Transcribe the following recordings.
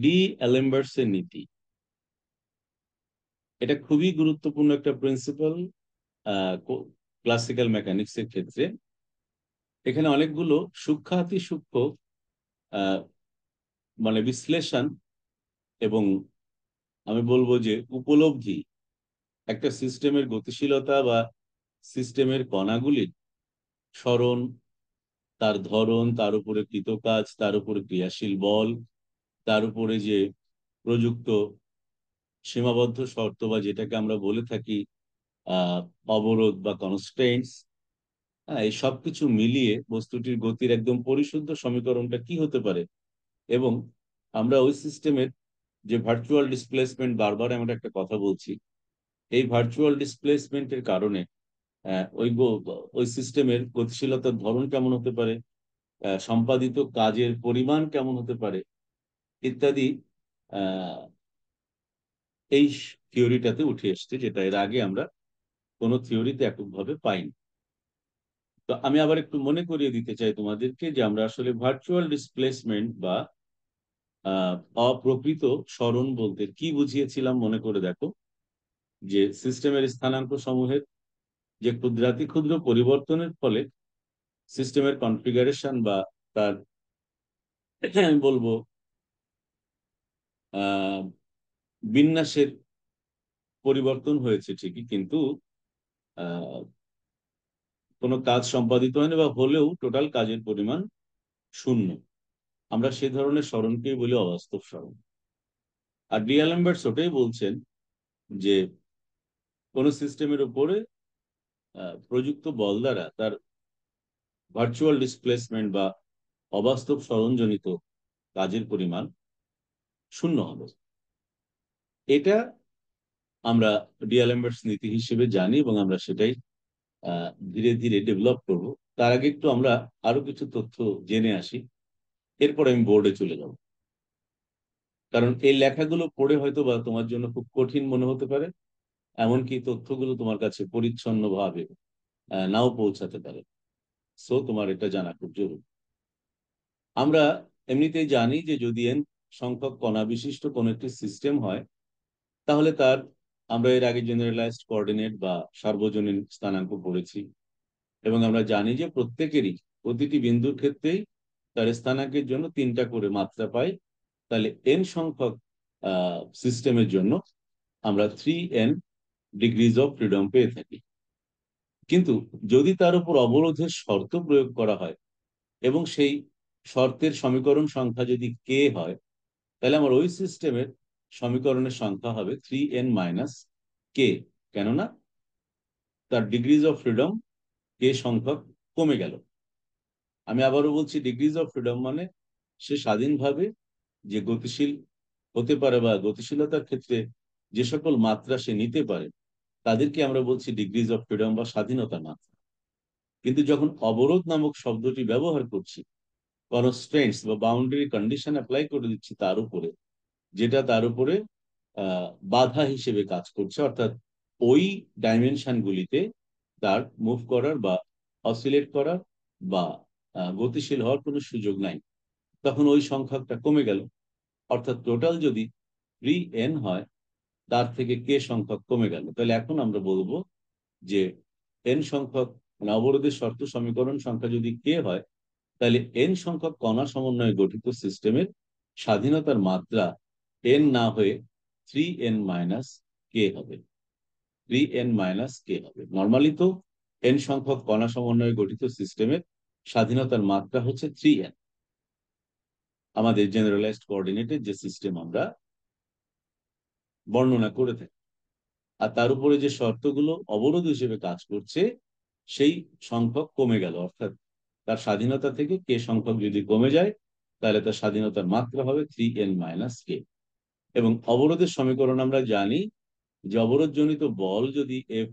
D অ্যালেম্বার্টসের নীতি, এটা খুবই গুরুত্বপূর্ণ একটা প্রিন্সিপাল ক্লাসিক্যাল মেকানিক্স এর ক্ষেত্রে। এখানে অনেকগুলো সূক্ষ্মাতি সূক্ষ্ম আহ, মানে বিশ্লেষণ এবং আমি বলবো যে উপলব্ধি একটা সিস্টেমের গতিশীলতা বা সিস্টেমের কণাগুলির সরণ, তার ধরন, তার উপরে কৃতকাজ, তার উপরে ক্রিয়াশীল বল, তার উপরে যে প্রযুক্ত সীমাবদ্ধ শর্ত বা যেটাকে আমরা বলে থাকি আহ অবরোধ বা কনস্ট্রেন্টস, এই সবকিছু মিলিয়ে বস্তুটির গতির একদম পরিশুদ্ধ সমীকরণটা কি হতে পারে। এবং আমরা ওই সিস্টেমের যে ভার্চুয়াল ডিসপ্লেসমেন্ট, বারবার আমরা একটা কথা বলছি, এই ভার্চুয়াল ডিসপ্লেসমেন্টের কারণে ওই সিস্টেমের গতিশীলতার ধরন কেমন হতে পারে, সম্পাদিত কাজের পরিমাণ কেমন হতে পারে ইত্যাদি, আহ, এই থিওরিটাতে উঠে এসছে, যেটা এর আগে আমরা কোনো থিওরিতে এককভাবে পাইনি। তো আমি আবার একটু মনে করিয়ে দিতে চাই তোমাদেরকে যে আমরা আসলে ভার্চুয়াল ডিসপ্লেসমেন্ট বা অপ্রকৃত সরণ বলতে কি বুঝিয়েছিলাম মনে করে দেখো। যে সিস্টেমের স্থানাঙ্ক সমূহের যে ক্ষুদ্রাতি ক্ষুদ্র পরিবর্তনের ফলে সিস্টেমের কনফিগারেশন বা তার আমি বলবো আহ বিন্যাসের পরিবর্তন হয়েছে ঠিকই, কিন্তু আহ কোনো কাজ সম্পাদিত হয়নি বা হলেও টোটাল কাজের পরিমাণ শূন্য। আমরা সে ধরনের সরণকেই বলি অবাস্তব সরণ। আর ডিএলএমবার্টস ওটাই বলছেন যে কোন সিস্টেমের উপরে প্রযুক্ত বল দ্বারা তার ভার্চুয়াল ডিসপ্লেসমেন্ট বা অবাস্তব সরণজনিত কাজের পরিমাণ শূন্য হবে। এটা আমরা ডিএলএমবার্টস নীতি হিসেবে জানি এবং আমরা সেটাই ধীরে ধীরে ডেভেলপ করব। তার আগে একটু আমরা আরো কিছু তথ্য জেনে আসি, এরপর আমি বোর্ডে চলে যাব। কারণ এই লেখাগুলো পড়ে হয়তো বা তোমার জন্য খুব কঠিন মনে হতে পারে, এমনকি তথ্যগুলো তোমার কাছে পরিচ্ছন্ন ভাবে নাও পৌঁছাতে পারে। সো তোমার এটা জানা খুব জরুরি। আমরা এমনিতেই জানি যে যদি এন সংখ্যক কণা বিশিষ্ট কোন একটি সিস্টেম হয়, তাহলে তার আমরা এর আগে জেনারেলাইজড কোঅর্ডিনেট বা সার্বজনীন স্থানাঙ্ক পড়েছি। এবং আমরা জানি যে প্রত্যেকেরই প্রতিটি বিন্দুর ক্ষেত্রেই তার স্থানাঙ্কের জন্য তিনটা করে মাত্রা পাই। তাহলে এন সংখ্যক সিস্টেমের জন্য আমরা 3n ডিগ্রিজ অফ ফ্রিডম পেয়ে থাকি। কিন্তু যদি তার উপর অবরোধের শর্ত প্রয়োগ করা হয় এবং সেই শর্তের সমীকরণ সংখ্যা যদি কে হয়, তাহলে আমার ওই সিস্টেমের সমীকরণের সংখ্যা হবে 3n - কে। কেননা তার ডিগ্রিজ অফ ফ্রিডম কে সংখ্যক কমে গেল। আমি আবারও বলছি, ডিগ্রিজ অফ ফ্রিডম মানে সে স্বাধীনভাবে যে গতিশীল হতে পারে বা গতিশীলতার ক্ষেত্রে যে সকল মাত্রা সে নিতে পারে, তাদেরকে আমরা বলছি ডিগ্রিজ অফ ফ্রিডম বা স্বাধীনতার মাত্রা। কিন্তু যখন অবরোধ নামক শব্দটি ব্যবহার করছি, কনস্ট্রেন্টস বা বাউন্ডারি কন্ডিশন অ্যাপ্লাই করে দিচ্ছি তার উপরে, যেটা তার উপরে বাধা হিসেবে কাজ করছে, অর্থাৎ ওই ডাইমেনশন গুলিতে তার মুভ করার বা অসিলেট করার বা গতিশীল হওয়ার কোনো সুযোগ নাই, তখন ওই সংখ্যাটা কমে গেল। অর্থাৎ টোটাল যদি 3n হয়, তার থেকে কে সংখ্যক কমে গেল। তাহলে এখন আমরা বলবো যে এন সংখ্যক মানে অবরোধের শর্ত সমীকরণ সংখ্যা যদি কে হয়, তাহলে এন সংখ্যক কণা সমন্বয়ে গঠিত সিস্টেমের স্বাধীনতার মাত্রা এন না হয়ে 3n - কে হবে। 3n - কে হবে। নর্মালি তো এন সংখ্যক কণা সমন্বয়ে গঠিত সিস্টেমের স্বাধীনতার মাত্রা হচ্ছে 3n, আমাদের জেনারেলাইজড কোঅর্ডিনেটের যে সিস্টেম আমরা বর্ণনা করে থাকি। আর তার উপরে যে শর্তগুলো অবরোধ হিসেবে কাজ করছে, সেই সংখ্যক কমে গেল। অর্থাৎ তার স্বাধীনতা থেকে কে সংখ্যক যদি কমে যায়, তাহলে তার স্বাধীনতার মাত্রা হবে 3n - কে। এবং অবরোধের সমীকরণ আমরা জানি যে অবরোধজনিত বল যদি এফ,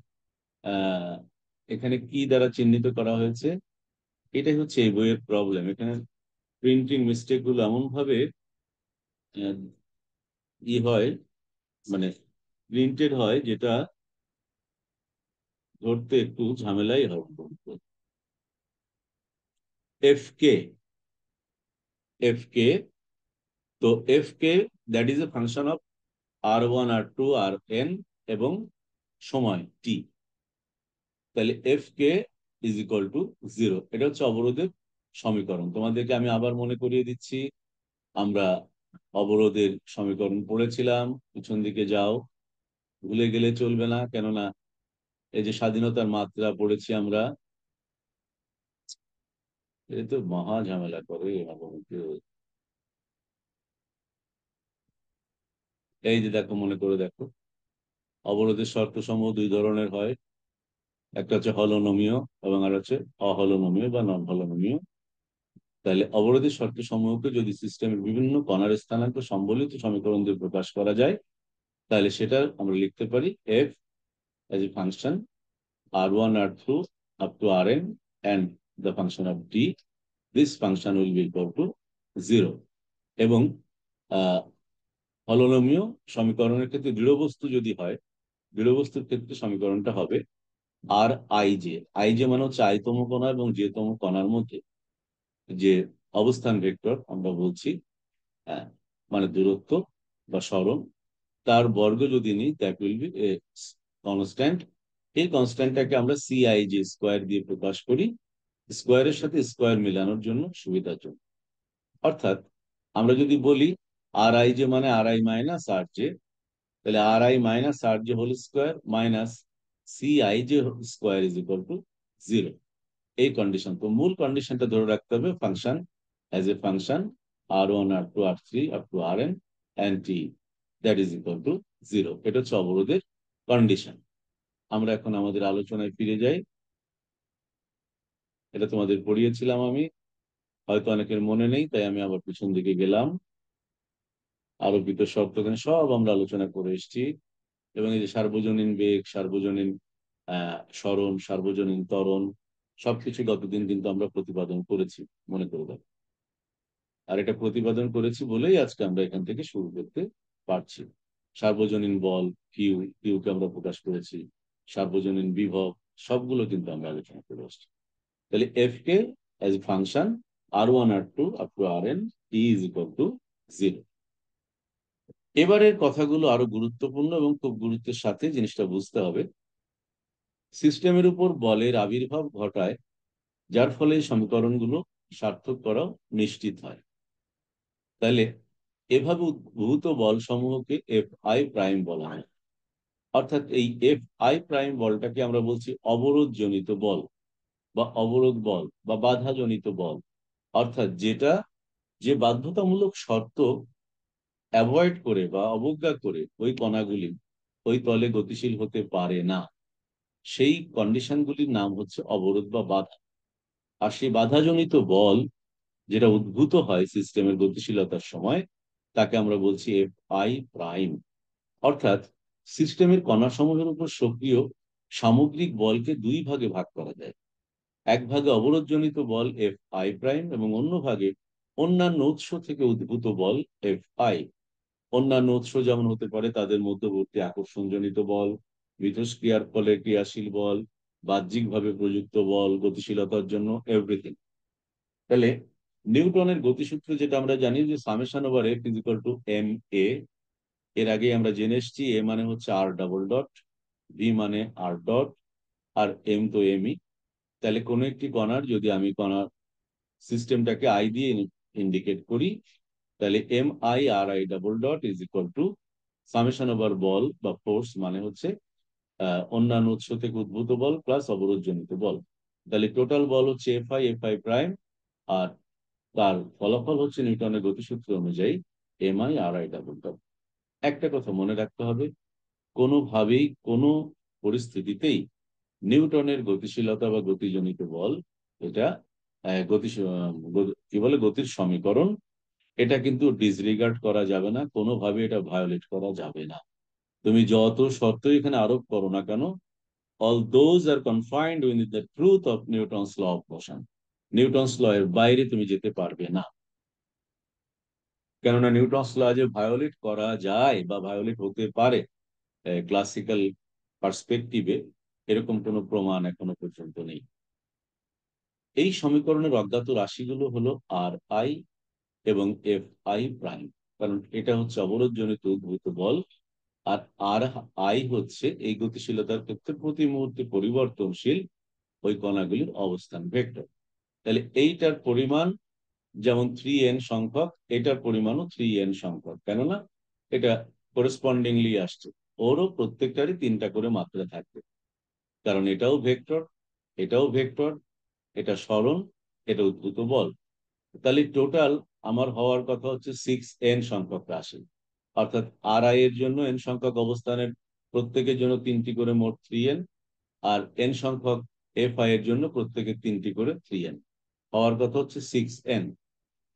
এখানে কি দ্বারা চিহ্নিত করা হয়েছে, এটাই হচ্ছে এই বইয়ের প্রবলেম। এখানে প্রিন্টিং মিস্টেক গুলো এমন ভাবে আহ, ই হয়, মানে প্রিন্টেড হয়, যেটা ধরতে একটু ঝামেলাই হয়। এফ কে, এফ কে তো F K that is a function of R1 R2 Rn এবং সময় টি। তাহলে F K is equal to 0। এটা হচ্ছে অবরোধের সমীকরণ। তোমাদেরকে আমি আবার মনে করিয়ে দিচ্ছি, আমরা অবরোধের সমীকরণ পড়েছিলাম। পিছন দিকে যাও, ভুলে গেলে চলবে না, কেননা এই যে স্বাধীনতার মাত্রা পড়েছি আমরা, এ তো মহা ঝামেলা করে আমাকে। এই যে দেখো, মনে করে দেখো, অবরোধের শর্ত সমূহ দুই ধরনের হয়। একটা হচ্ছে হলনমীয় এবং আর হচ্ছে অহলনমীয় বা নন হলনমীয়। তাহলে অবরোধের শর্ত সমূহকে যদি সিস্টেমের বিভিন্ন কণার স্থানাঙ্ক সম্বলিত সমীকরণ দিয়ে প্রকাশ করা যায়, তাহলে সেটা আমরা লিখতে পারি F age a function R1 R2 up to Rn and the function of t. This function will be equal to 0. এবং হলনমীয় সমীকরণের ক্ষেত্রে দৃঢ় বস্তু যদি হয়, দৃঢ় বস্তুর ক্ষেত্রে সমীকরণটা হবে আর আই জে। আই জে মানে হচ্ছে আইতম কণা এবং জেতম কণার মধ্যে যে অবস্থান ভেক্টর আমরা বলছি, মানে দূরত্ব বা সরণ, তার বর্গ যদি নিই, that will B a constant. এই কনস্ট্যান্টটাকে আমরা সিআইজে স্কোয়ার দিয়ে প্রকাশ করি, স্কোয়ারের সাথে স্কোয়ার মেলানোর জন্য, সুবিধার জন্য। অর্থাৎ আমরা যদি বলি আর আই জে মানে R I minus R J, তাহলে R I minus R J whole square minus C I J square is equal to 0। এই কন্ডিশন, তো মূল কন্ডিশনটা ধরে রাখতে হবে, function as a function R1 R2 R3 up to Rn and t that is equal to 0। এটা হচ্ছে অবরোধের কন্ডিশন। আমরা এখন আমাদের আলোচনায় ফিরে যাই। এটা তোমাদের পড়িয়েছিলাম আমি, হয়তো অনেকের মনে নেই, তাই আমি আবার পিছন দিকে গেলাম। আরোপিত শর্ত এখানে সব আমরা আলোচনা করে এসেছি। এবং এই যে সার্বজনীন বেগ, সার্বজনীন সরণ, সার্বজনীন ত্বরণ, সবকিছু গতদিন কিন্তু আমরা প্রতিপাদন করেছি, মনে করে দেখো। আর এটা প্রতিপাদন করেছি বলেই আজকে আমরা এখান থেকে শুরু করতে পারছি। সার্বজনীন বল কিউ, কিউকে আমরা প্রকাশ করেছি, সার্বজনীন বিভব, সবগুলো কিন্তু আমরা আলোচনা করে আসছি। তাহলে F K as function R1 R2 up to Rn t is equal to 0। এবারের কথাগুলো আরো গুরুত্বপূর্ণ এবং খুব গুরুত্বের সাথে জিনিসটা বুঝতে হবে। সিস্টেমের উপর বলের আবির্ভাব ঘটায়, যার ফলে সমীকরণগুলো সার্থক করাও নিশ্চিত হয়। তাহলে এভাবে উদ্ভূত বল সমূহকে এফ আই প্রাইম বলা হয়। অর্থাৎ এই এফ আই প্রাইম বলটাকে আমরা বলছি অবরোধ জনিত বল বা অবরোধ বল বা বাধা জনিত বল। অর্থাৎ যেটা, যে বাধ্যতামূলক শর্ত অ্যাভয়েড করে বা অবজ্ঞা করে ওই কণাগুলি ওই তলে গতিশীল হতে পারে না, সেই কন্ডিশনগুলির নাম হচ্ছে অবরোধ বা বাধা। আর সেই বাধাজনিত বল যেটা উদ্ভূত হয় সিস্টেমের গতিশীলতার সময়, তাকে আমরা বলছি এফ আই প্রাইম। অর্থাৎ সিস্টেমের কণাসমূহের উপর সক্রিয় সামগ্রিক বলকে দুই ভাগে ভাগ করা যায়। এক ভাগে অবরোধজনিত বল এফ আই প্রাইম এবং অন্য ভাগে অন্যান্য উৎস থেকে উদ্ভূত বল এফ আই। অন্যান্য উৎস যেমন হতে পারে তাদের মধ্যবর্তী আকর্ষণজনিত বল, মিথস্ক্রিয়ার ফলে ক্রিয়াশীল বল, বাহ্যিকভাবে প্রযুক্ত বল, গতিশীলতার জন্য, এভরিথিং। তাহলে নিউটনের গতিসূত্র যেটা আমরা জানি যে summation over F is equal to M A. এর আগে আমরা জেনে এসেছি এ মানে হচ্ছে আর ডাবল ডট, ভি মানে আর ডট, আর এম তো এমই। তাহলে কোনো একটি কণার যদি আমি কণার সিস্টেমটাকে আই দিয়ে ইন্ডিকেট করি, তাহলে M I R I double dot is equal to summation over বল বা ফোর্স মানে হচ্ছে অন্যান্য উৎস থেকে উদ্ভূত বল প্লাস অবরোধজনিত বল। তাহলে টোটাল বল হচ্ছে এফ আই প্রাইম, আর তার ফলাফল হচ্ছে নিউটনের গতিসূত্র অনুযায়ী m I R I double dot. একটা কথা মনে রাখতে হবে, কোনোভাবেই কোনো পরিস্থিতিতেই নিউটনের গতিশীলতা বা গতিজনিত বল, এটা গতি, কি বলে, গতির সমীকরণ, এটা কিন্তু ডিসরিগার্ড করা যাবে না, কোনোভাবে এটা ভায়োলেট করা যাবে না। তুমি যত শর্তই এখানে আরোপ করো না কেন, all those are confined with the truth of Newton's law of motion. Newton's law এর বাইরে তুমি যেতে পারবে না। কেননা নিউটনস ল যে ভায়োলেট করা যায় বা ভায়োলেট হতে পারে ক্লাসিক্যাল পার্সপেক্টিভে, এরকম কোনো প্রমাণ এখনো পর্যন্ত নেই। এই সমীকরণের অজ্ঞাত রাশিগুলো হলো আর আই এবং এফ আই প্রাইম। কারণ এটা হচ্ছে অবরোধজনিত উদ্ভূত বল। আর আর আই হচ্ছে এই গতিশীলতার ক্ষেত্রে প্রতি মুহূর্তে পরিবর্তনশীল ওই কণাগুলির অবস্থান ভেক্টর। তাহলে এইটার পরিমাণ যেমন 3n সংখ্যক, এটার পরিমাণও 3n সংখ্যক, কেননা এটা করেসপন্ডিংলি আসছে। ওরও প্রত্যেকটারই 3টা করে মাত্রা থাকবে, কারণ এটাও ভেক্টর, এটাও ভেক্টর, এটা সরণ, এটা উদ্ভূত বল। তাহলে টোটাল আমার হওয়ার কথা হচ্ছে 6n সংখ্যক রাশি। অর্থাৎ আর আই এর জন্য n সংখ্যক অবস্থানের প্রত্যেকের জন্য 3টি করে মোট 3n, আর n সংখ্যক এফ আই এর জন্য প্রত্যেকের 3টি করে 3n, হওয়ার কথা হচ্ছে 6n।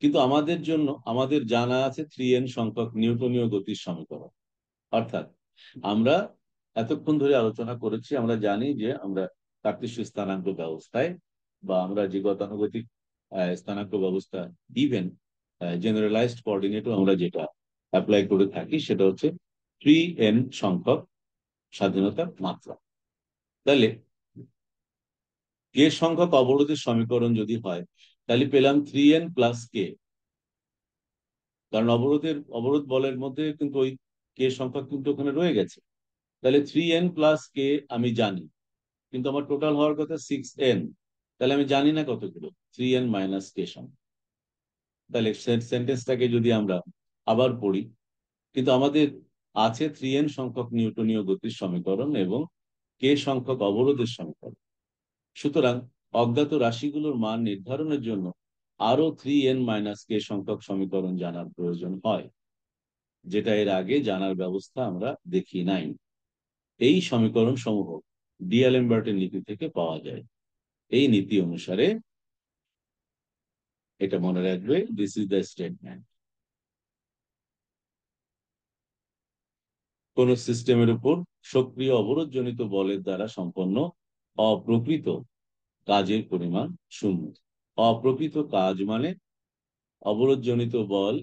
কিন্তু আমাদের জন্য আমাদের জানা আছে 3n সংখ্যক নিউটনীয় গতির সমীকরণ। অর্থাৎ আমরা এতক্ষণ ধরে আলোচনা করেছি, আমরা জানি যে আমরা কার্টেসীয় স্থানাঙ্ক ব্যবস্থায় বা আমরা যে গতানুগতিক স্থানাঙ্ক ব্যবস্থা, ইভেন জেনারেলাইজড কোঅর্ডিনেটও আমরা যেটা অ্যাপ্লাই করে থাকি, সেটা হচ্ছে 3n সংখ্যক স্বাধীনতার মাত্রা। তাহলে কে সংখ্যক অবরোধের সমীকরণ যদি হয়, তাহলে পেলাম 3n প্লাস কে। কারণ অবরোধ বলের মধ্যে কিন্তু ওই কে সংখ্যক কিন্তু ওখানে রয়ে গেছে। তাহলে 3n প্লাস কে আমি জানি, কিন্তু আমার টোটাল হওয়ার কথা 6n। তাহলে আমি জানি না কতগুলো, 3n মাইনাস কে সংখ্যক। তাহলে সেন্টেন্সটাকে যদি আমরা আবার পড়ি, কিন্তু আমাদের আছে 3n সংখ্যক নিউটনীয় গতির সমীকরণ এবং কে সংখ্যক অবরোধের সমীকরণ। সুতরাং অজ্ঞাত রাশিগুলোর মান নির্ধারণের জন্য আরো 3n মাইনাস কে সংখ্যক সমীকরণ জানার প্রয়োজন হয়, যেটা এর আগে জানার ব্যবস্থা আমরা দেখি নাই। এই সমীকরণ সমূহ ডিএলেমবার্টের নীতি থেকে পাওয়া যায়। এই নীতি অনুসারে, এটা মনে রাখবে, দিস ইজ দ্য স্টেটমেন্ট: কোন সিস্টেমের উপর সক্রিয় অবরোধজনিত বলের দ্বারা সম্পন্ন অপ্রকৃত কাজের পরিমাণ শূন্য। অপ্রকৃত কাজ মানে অবরোধজনিত বল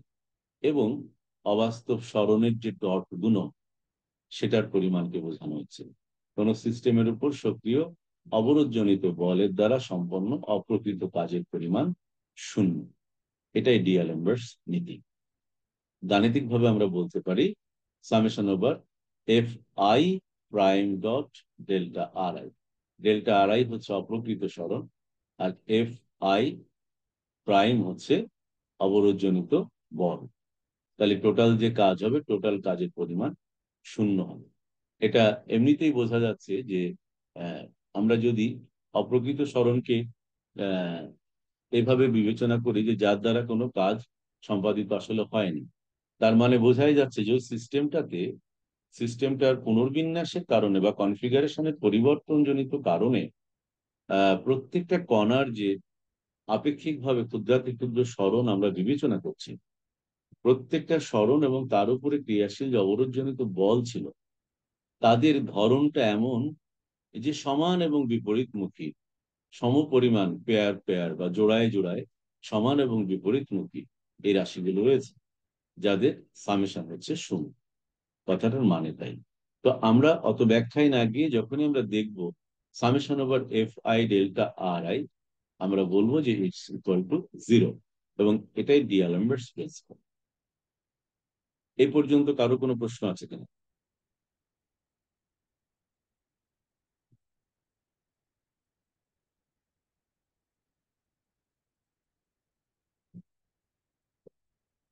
এবং অবাস্তব সরণের যে ডট গুণন, সেটার পরিমাণকে বোঝানো হচ্ছে। কোন সিস্টেমের উপর সক্রিয় অবরোধজনিত বলের দ্বারা সম্পন্ন অপ্রকৃত কাজের পরিমাণ শূন্য। এটাই ডিএলেমবার্টস নীতি। গাণিতিক ভাবে আমরা বলতে পারি summation over f i prime dot delta r i. Delta r i হচ্ছে অপ্রকৃত সরণ, আর এফ আই প্রাইম হচ্ছে অবরোধজনিত বল। তাহলে টোটাল যে কাজ হবে, টোটাল কাজের পরিমাণ শূন্য হবে। এটা এমনিতেই বোঝা যাচ্ছে যে আমরা যদি অপ্রকৃত সরণকে আহ, এভাবে বিবেচনা করি যে যার দ্বারা কোনো কাজ সম্পাদিত আসলে হয়নি, তার মানে বোঝাই যাচ্ছে যে সিস্টেমটার পুনর্বিন্যাসের কারণে বা কনফিগারেশনের পরিবর্তনজনিত কারণে প্রত্যেকটা কণার যে আপেক্ষিকভাবে ক্ষুদ্রাতি ক্ষুদ্র সরণ আমরা বিবেচনা করছি, প্রত্যেকটা সরণ এবং তার উপরে ক্রিয়াশীল যে অবরোধজনিত বল ছিল, তাদের ধরনটা এমন যে সমান এবং বিপরীতমুখী সমপরিমাণ পেয়ার পেয়ার বা জোড়ায় জোড়ায় সমান এবং বিপরীতমুখী এই রাশিগুলো রয়েছে, যাদের সামেশন হচ্ছে শূন্য। কথাটার মানে তাই। তো আমরা অত ব্যাখ্যায় না গিয়ে যখনই আমরা দেখব summation over f i delta r i, আমরা বলবো যে ইটস ইকুয়াল টু 0, এবং এটাই ডিএলেমবার্টস প্রিন্সিপাল। এই পর্যন্ত কারো কোনো প্রশ্ন আছে কিনা?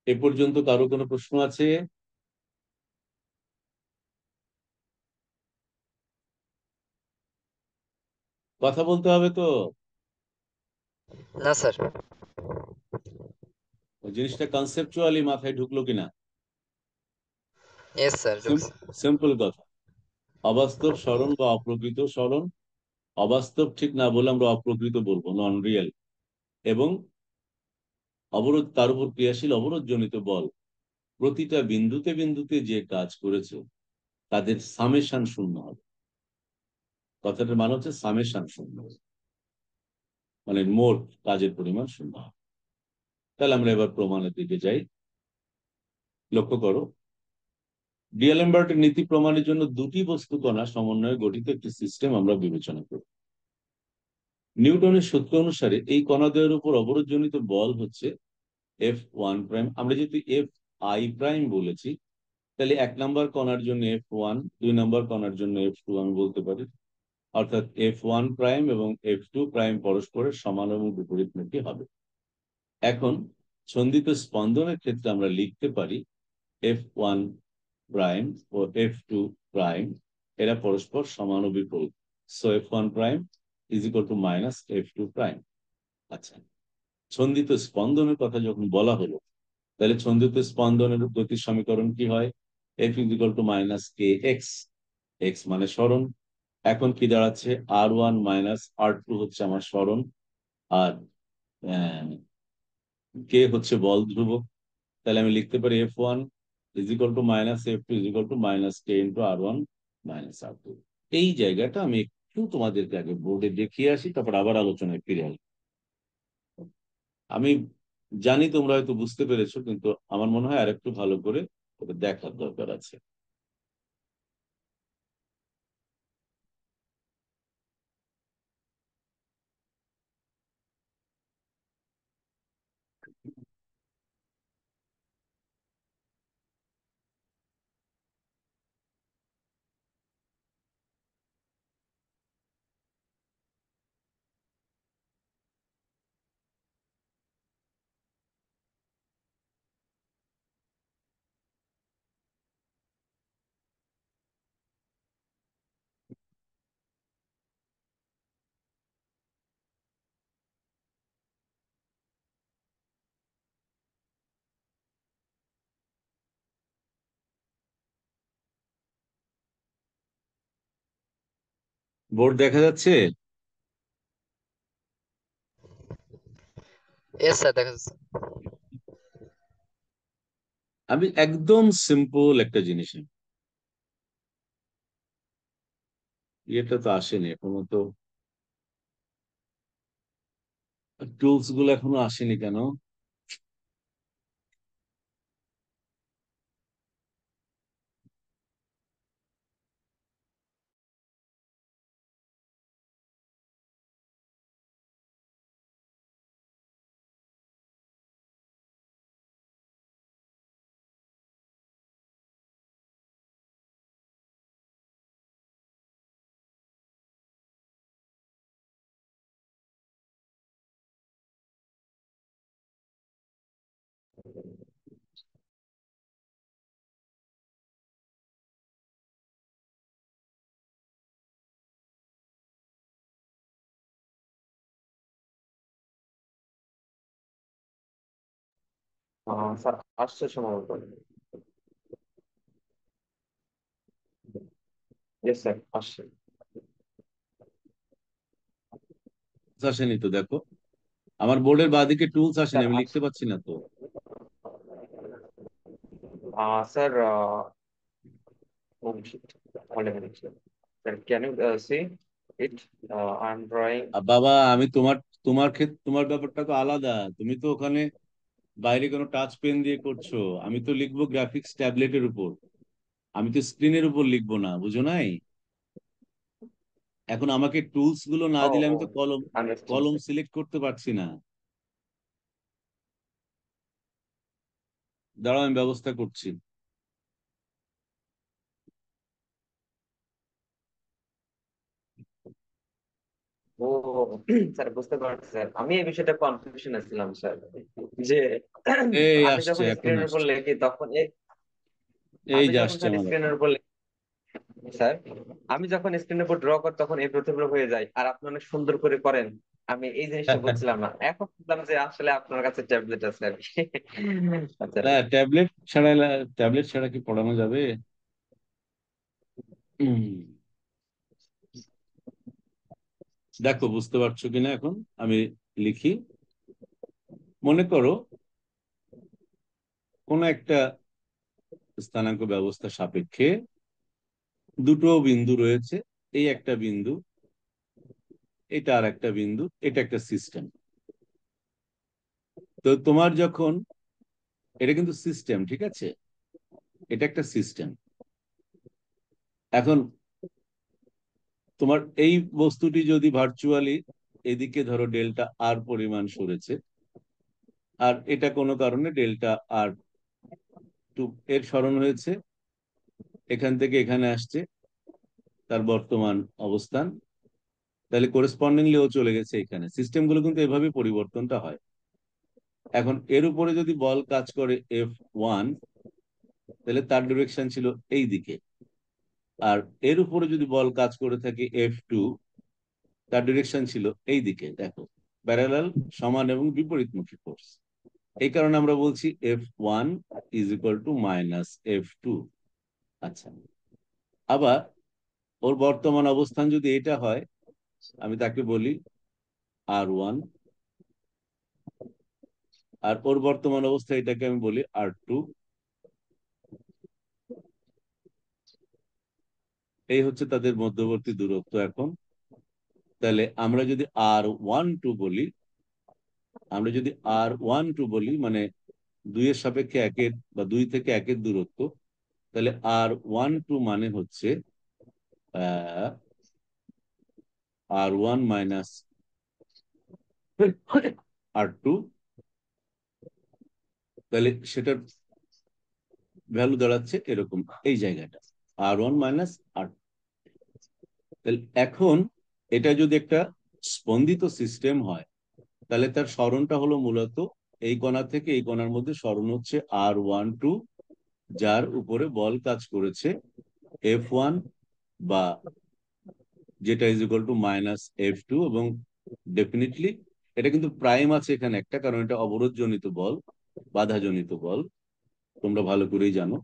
এ পর্যন্ত কারো কোনো প্রশ্ন আছে? কথা বলতে হবে তো। না স্যার। ওই জিনিসটা কনসেপচুয়ালি মাথায় ঢুকলো কিনা? ইয়েস স্যার, ঢুকছে। সিম্পল কথা, অবাস্তব স্মরণ বা অপ্রকৃত স্মরণ, অবাস্তব ঠিক না বলে আমরা অপ্রকৃত বলবো, নন রিয়েল, এবং অবরোধ, তার উপর ক্রিয়াশীল অবরোধজনিত বল প্রতিটা বিন্দুতে বিন্দুতে যে কাজ করেছে, তাদের সামেশন শূন্য হবে। কথাটার মানে হচ্ছে সামেশন শূন্য, মানে মোট কাজের পরিমাণ শূন্য হবে। তাহলে আমরা এবার প্রমাণের দিকে যাই। লক্ষ্য করো, ডিএলেমবার্টের নীতি প্রমাণের জন্য দুটি বস্তু কণা সমন্বয়ে গঠিত একটি সিস্টেম আমরা বিবেচনা করি। নিউটনের সূত্র অনুসারে এই কণাদ্বয়ের উপর অবরোধজনিত বল হচ্ছে F1'। আমরা যেহেতু আই প্রাইম বলেছি, তাহলে 1 নম্বর কণার জন্য F1, 2 নম্বর কণার জন্য F2 আমি বলতে পারি। অর্থাৎ F1 প্রাইম এবং F2 প্রাইম পরস্পরের সমান এবং বিপরীতমুখী হবে। এখন সন্ধিত স্পন্দনের ক্ষেত্রে আমরা লিখতে পারি F1 প্রাইম ও F2 প্রাইম এরা পরস্পর সমান ও বিপরীত। So F1 prime is equal to minus F2 prime. আচ্ছা, সন্ধিত স্পন্দনের কথা যখন বলা হলো, তাহলে সন্ধিত স্পন্দনের গতির সমীকরণ কি হয়? F is equal to minus K x, x মানে সরণ। এখন কি দাঁড়াচ্ছে? R1 মাইনাস R2 হচ্ছে আমার সরণ, আর কে হচ্ছে বল ধ্রুবক। তাহলে আমি লিখতে পারি F1 is equal to minus F2 is equal to minus K into R1 minus R2। এই জায়গাটা আমি একটু তোমাদেরকে আগে বোর্ডে দেখিয়ে আসি, তারপর আবার আলোচনায় ফিরে আসি। আমি জানি তোমরা হয়তো বুঝতে পেরেছো, কিন্তু আমার মনে হয় আরেকটু ভালো করে ওটা দেখার দরকার আছে। বোর্ড দেখা যাচ্ছে? ইয়েস স্যার, দেখা যাচ্ছে। আমি একদম সিম্পল একটা জিনিস নিই। এটা তো আসেনি এখনো, তো টুলস গুলো এখনো আসেনি কেন? স্যার আসছে সম্ভবত। ইয়েস স্যার, আসছে। আসেনি তো, দেখো আমার বোর্ডের বাঁদিকে টুলস আসেনি, স্যার আমি লিখতে আসছে। পারছি না তো। Sir oh shit. Hold on a minute, sir. Sir, can you see it? I'm drawing. বাবা, আমি তোমার তোমার ক্ষেত্রে তোমার ব্যাপারটা তো আলাদা। তুমি তো ওখানে বাইরে কোনো টাচ পেন দিয়ে করছো, আমি তো লিখবো গ্রাফিক্স ট্যাবলেটের উপর, আমি তো স্ক্রিনের উপর লিখবো না, বুঝো নাই? এখন আমাকে টুলস গুলো না Oh, দিলে আমি তো oh, কলম understand, কলম sir. সিলেক্ট করতে পারছি না। দাঁড়াও, আমি ব্যবস্থা করছি। ও স্যার, বুঝতে পারছি স্যার, আমি এই বিষয়টা কনফিউশন ছিলাম স্যার, যে এই আমি আসছে, যখন এখন স্ক্রিনের উপর আসছে। লিখি তখন এই আমি যে যখন আসছে স্যার আমার হাতে। স্ক্রিনের উপর স্যার, আমি যখন স্ক্রিনের উপর ড্র করি তখন এই প্রতিগুলো হয়ে যায়, আর আপনি অনেক সুন্দর করে করেন। আমি এই জিনিসটা বুঝছিলাম না, এখন বুঝলাম যে আসলে আপনার কাছে ট্যাবলেট আছে আর কি। আচ্ছা। না, ট্যাবলেট ছাড়া কি পড়ানো যাবে? হুম, দেখো বুঝতে পারছো কিনা এখন? আমি লিখি। মনে করো কোন একটা স্থানাঙ্ক ব্যবস্থা সাপেক্ষে দুটো বিন্দু রয়েছে। এই একটা বিন্দু, এটা আর একটা বিন্দু, এটা একটা সিস্টেম। তো তোমার যখন, এটা কিন্তু সিস্টেম, ঠিক আছে, এটা একটা সিস্টেম। এখন তোমার এই বস্তুটি যদি ভার্চুয়ালি এদিকে ধরো ডেল্টা আর পরিমাণ সরেছে, আর এটা কোনো কারণে ডেল্টা আর টু এর স্মরণ হয়েছে, এখান থেকে এখানে আসছে তার বর্তমান অবস্থান, তাহলে করেসপন্ডিংলি ও চলে গেছে এখানে। সিস্টেমগুলো কিন্তু এভাবে পরিবর্তনটা হয়। এখন এর উপরে যদি বল কাজ করে F1, তাহলে তার ডিরেকশন ছিল এই দিকে। আর এর উপরে যদি বল কাজ করে থাকে F2, তার ডিরেকশন ছিল এই দিকে। দেখো, প্যারালাল, সমান এবং বিপরীতমুখী ফোর্স। এই কারণে আমরা বলছি F1 is equal to minus F2। আচ্ছা, আবার ওর বর্তমান অবস্থান যদি এটা হয়, আমি তাকে বলি R1, আর ওর বর্তমান অবস্থা এটাকে আমি বলি R2। এই হচ্ছে তাদের মধ্যবর্তী দূরত্ব এখন। তাহলে আমরা যদি R12 বলি, মানে 2 এর সাপেক্ষে একের বা 2 থেকে 1-এর দূরত্ব, তাহলে R12 মানে হচ্ছে R1 মাইনাস R2। তাহলে সেটার ভ্যালু দাঁড়াচ্ছে এরকম, এই জায়গাটা R1 মাইনাস R। তাহলে এখন এটা যদি একটা স্পন্দিত সিস্টেম হয়, তাহলে তার সরণটা হলো মূলত এই কণা থেকে এই কণার মধ্যে সরণ হচ্ছে R12, যার উপরে বল কাজ করেছে F1, বা যেটা is equal to minus F2। এবং ডেফিনেটলি এটা কিন্তু প্রাইম আছে এখানে একটা, কারণ এটা অবরোধজনিত বল, বাধাজনিত বল। তোমরা ভালো করেই জানো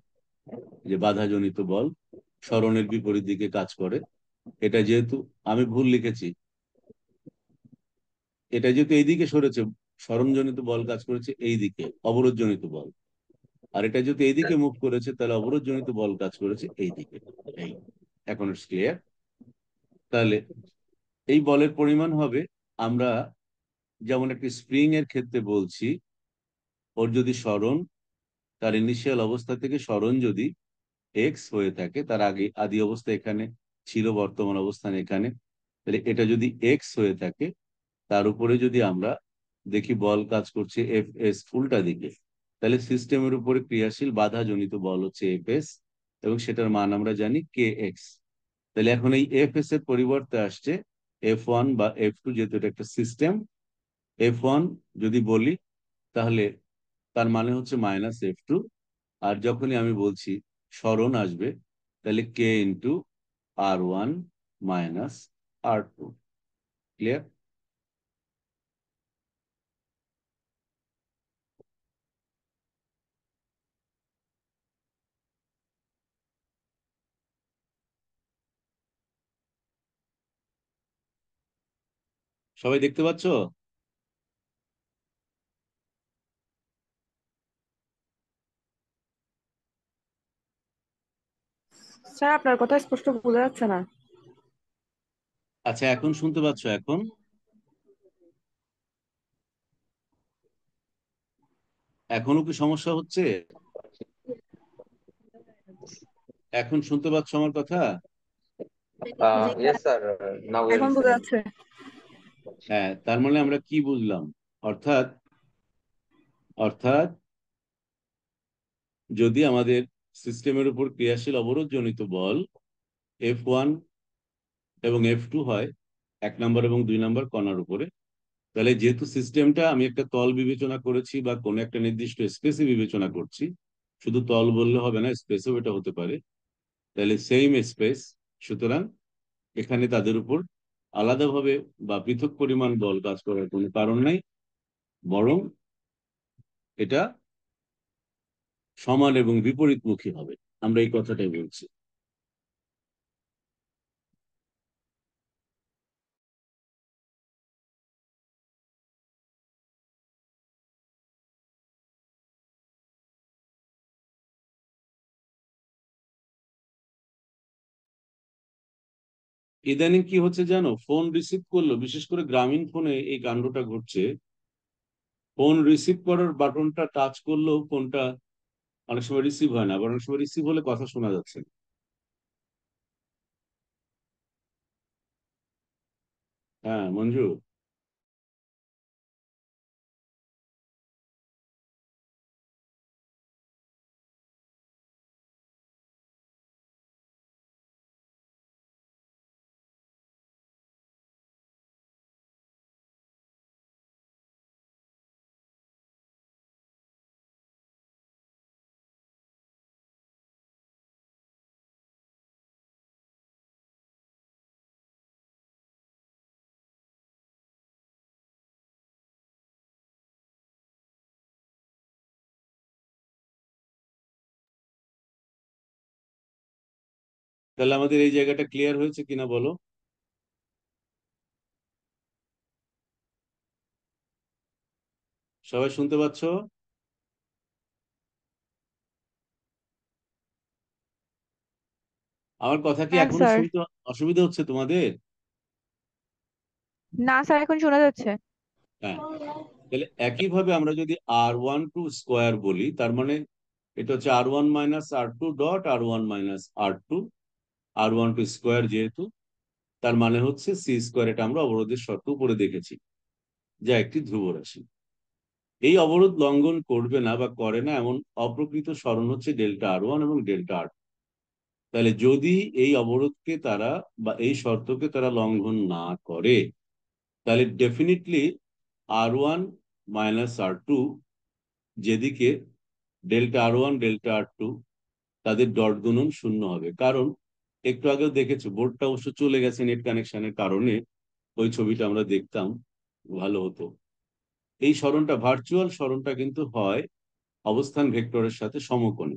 যে বাধাজনিত বল সরণের বিপরীত দিকে কাজ করে। এটা যেহেতু আমি ভুল লিখেছি, এটা যেহেতু এইদিকে সরেছে, সরণজনিত বল কাজ করেছে এই দিকে, অবরোধজনিত বল। আর এটা যেহেতু এইদিকে মুভ করেছে, তাহলে অবরোধজনিত বল কাজ করেছে এই দিকে। এই, এখন ইটস ক্লিয়ার। তাহলে এই বলের পরিমাণ হবে, আমরা যেমন একটি স্প্রিং এর ক্ষেত্রে বলছি, ওর যদি সরণ, তার ইনিশিয়াল অবস্থা থেকে সরণ যদি এক্স হয়ে থাকে, তার আগে আদি অবস্থা এখানে ছিল, বর্তমান অবস্থান এখানে, তাহলে এটা যদি এক্স হয়ে থাকে, তার উপরে যদি আমরা দেখি বল কাজ করছে এফ এস উল্টা দিকে, তাহলে সিস্টেমের উপরে ক্রিয়াশীল বাধাজনিত বল হচ্ছে এফ এস, এবং সেটার মান আমরা জানি কে এক্স। তাহলে এখন এই এফ এস এর পরিবর্তে আসছে F1 বা F2, যেহেতু এটা একটা সিস্টেম। F1 যদি বলি, তাহলে তার মানে হচ্ছে মাইনাস F2। আর যখনই আমি বলছি সরণ আসবে, তাহলে কে into R1 minus R2। Clear? সবাই দেখতে পাচ্ছ? স্যার আপনার কথা স্পষ্ট বোঝা যাচ্ছে না। আচ্ছা, এখন শুনতে পাচ্ছ? এখন এখনো কি সমস্যা হচ্ছে? এখন শুনতে পাচ্ছ আমার কথা? জি yes sir, now we are এখন বোঝা লিসেনিং। যাচ্ছে। হ্যাঁ, তার মানে আমরা কি বুঝলাম? অর্থাৎ অর্থাৎ যদি আমাদের সিস্টেমের উপর ক্রিয়াশীল অবরোধজনিত বল F1 এবং F2 হয়, 1 নম্বর এবং 2 নম্বর কণার উপরে, তাহলে যেহেতু সিস্টেমটা আমি একটা তল বিবেচনা করেছি বা কোনো একটা নির্দিষ্ট স্পেসে বিবেচনা করছি, শুধু তল বললে হবে না, স্পেসও এটা হতে পারে, তাহলে সেম স্পেস, সুতরাং এখানে তাদের উপর আলাদাভাবে বা পৃথক পরিমাণ বল কাজ করার কোনো কারণ নাই, বরং এটা সমান এবং বিপরীতমুখী হবে। আমরা এই কথাটাই বলছি। ইদানিং কি হচ্ছে জানো, ফোন রিসিভ করলো, বিশেষ করে গ্রামীণ ফোনে এই কাণ্ডটা ঘটছে। ফোন রিসিভ করার বাটনটা টাচ করলেও ফোনটা অনেক সময় রিসিভ হয় না, আবার অনেক সময় রিসিভ হলে কথা শোনা যাচ্ছে না। হ্যাঁ মঞ্জু। তাহলে আমাদের এই জায়গাটা ক্লিয়ার হয়েছে কিনা বলো? সবাই শুনতে পাচ্ছ? আমার কথা কি হ্যাঁ এখনো স্যার। শুনতে অসুবিধা হচ্ছে তোমাদের? না স্যার, এখন শোনা যাচ্ছে। হ্যাঁ, তাহলে একইভাবে আমরা যদি r12 স্কোয়ার বলি, তার মানে এটা হচ্ছে r1 - r2 dot r1 - r2, r12 square যেহেতু, তার মানে হচ্ছে c স্কোয়ার। এটা আমরা অবরোধের শর্ত উপরে দেখেছি, যা একটি ধ্রুব রাশি। এই অবরোধ লঙ্ঘন করবে না বা করে না এমন অপ্রকৃত সরণ হচ্ছে ডেল্টা r1 এবং ডেল্টা r। তাহলে যদি এই অবরোধকে তারা বা এই শর্তকে তারা লঙ্ঘন না করে, তাহলে ডেফিনেটলি r1 - r2 যেদিকে, ডেল্টা r1 ডেল্টা r2 তাদের ডট গুণন শূন্য হবে। কারণ একটু আগেও দেখেছো, বোর্ডটা অবশ্য চলে গেছে নেট কানেকশনের কারণে, ওই ছবিটা আমরা দেখতাম ভালো হতো। এই সরণটা, ভার্চুয়াল সরণটা কিন্তু হয় অবস্থান ভেক্টরের সাথে সমকোণী,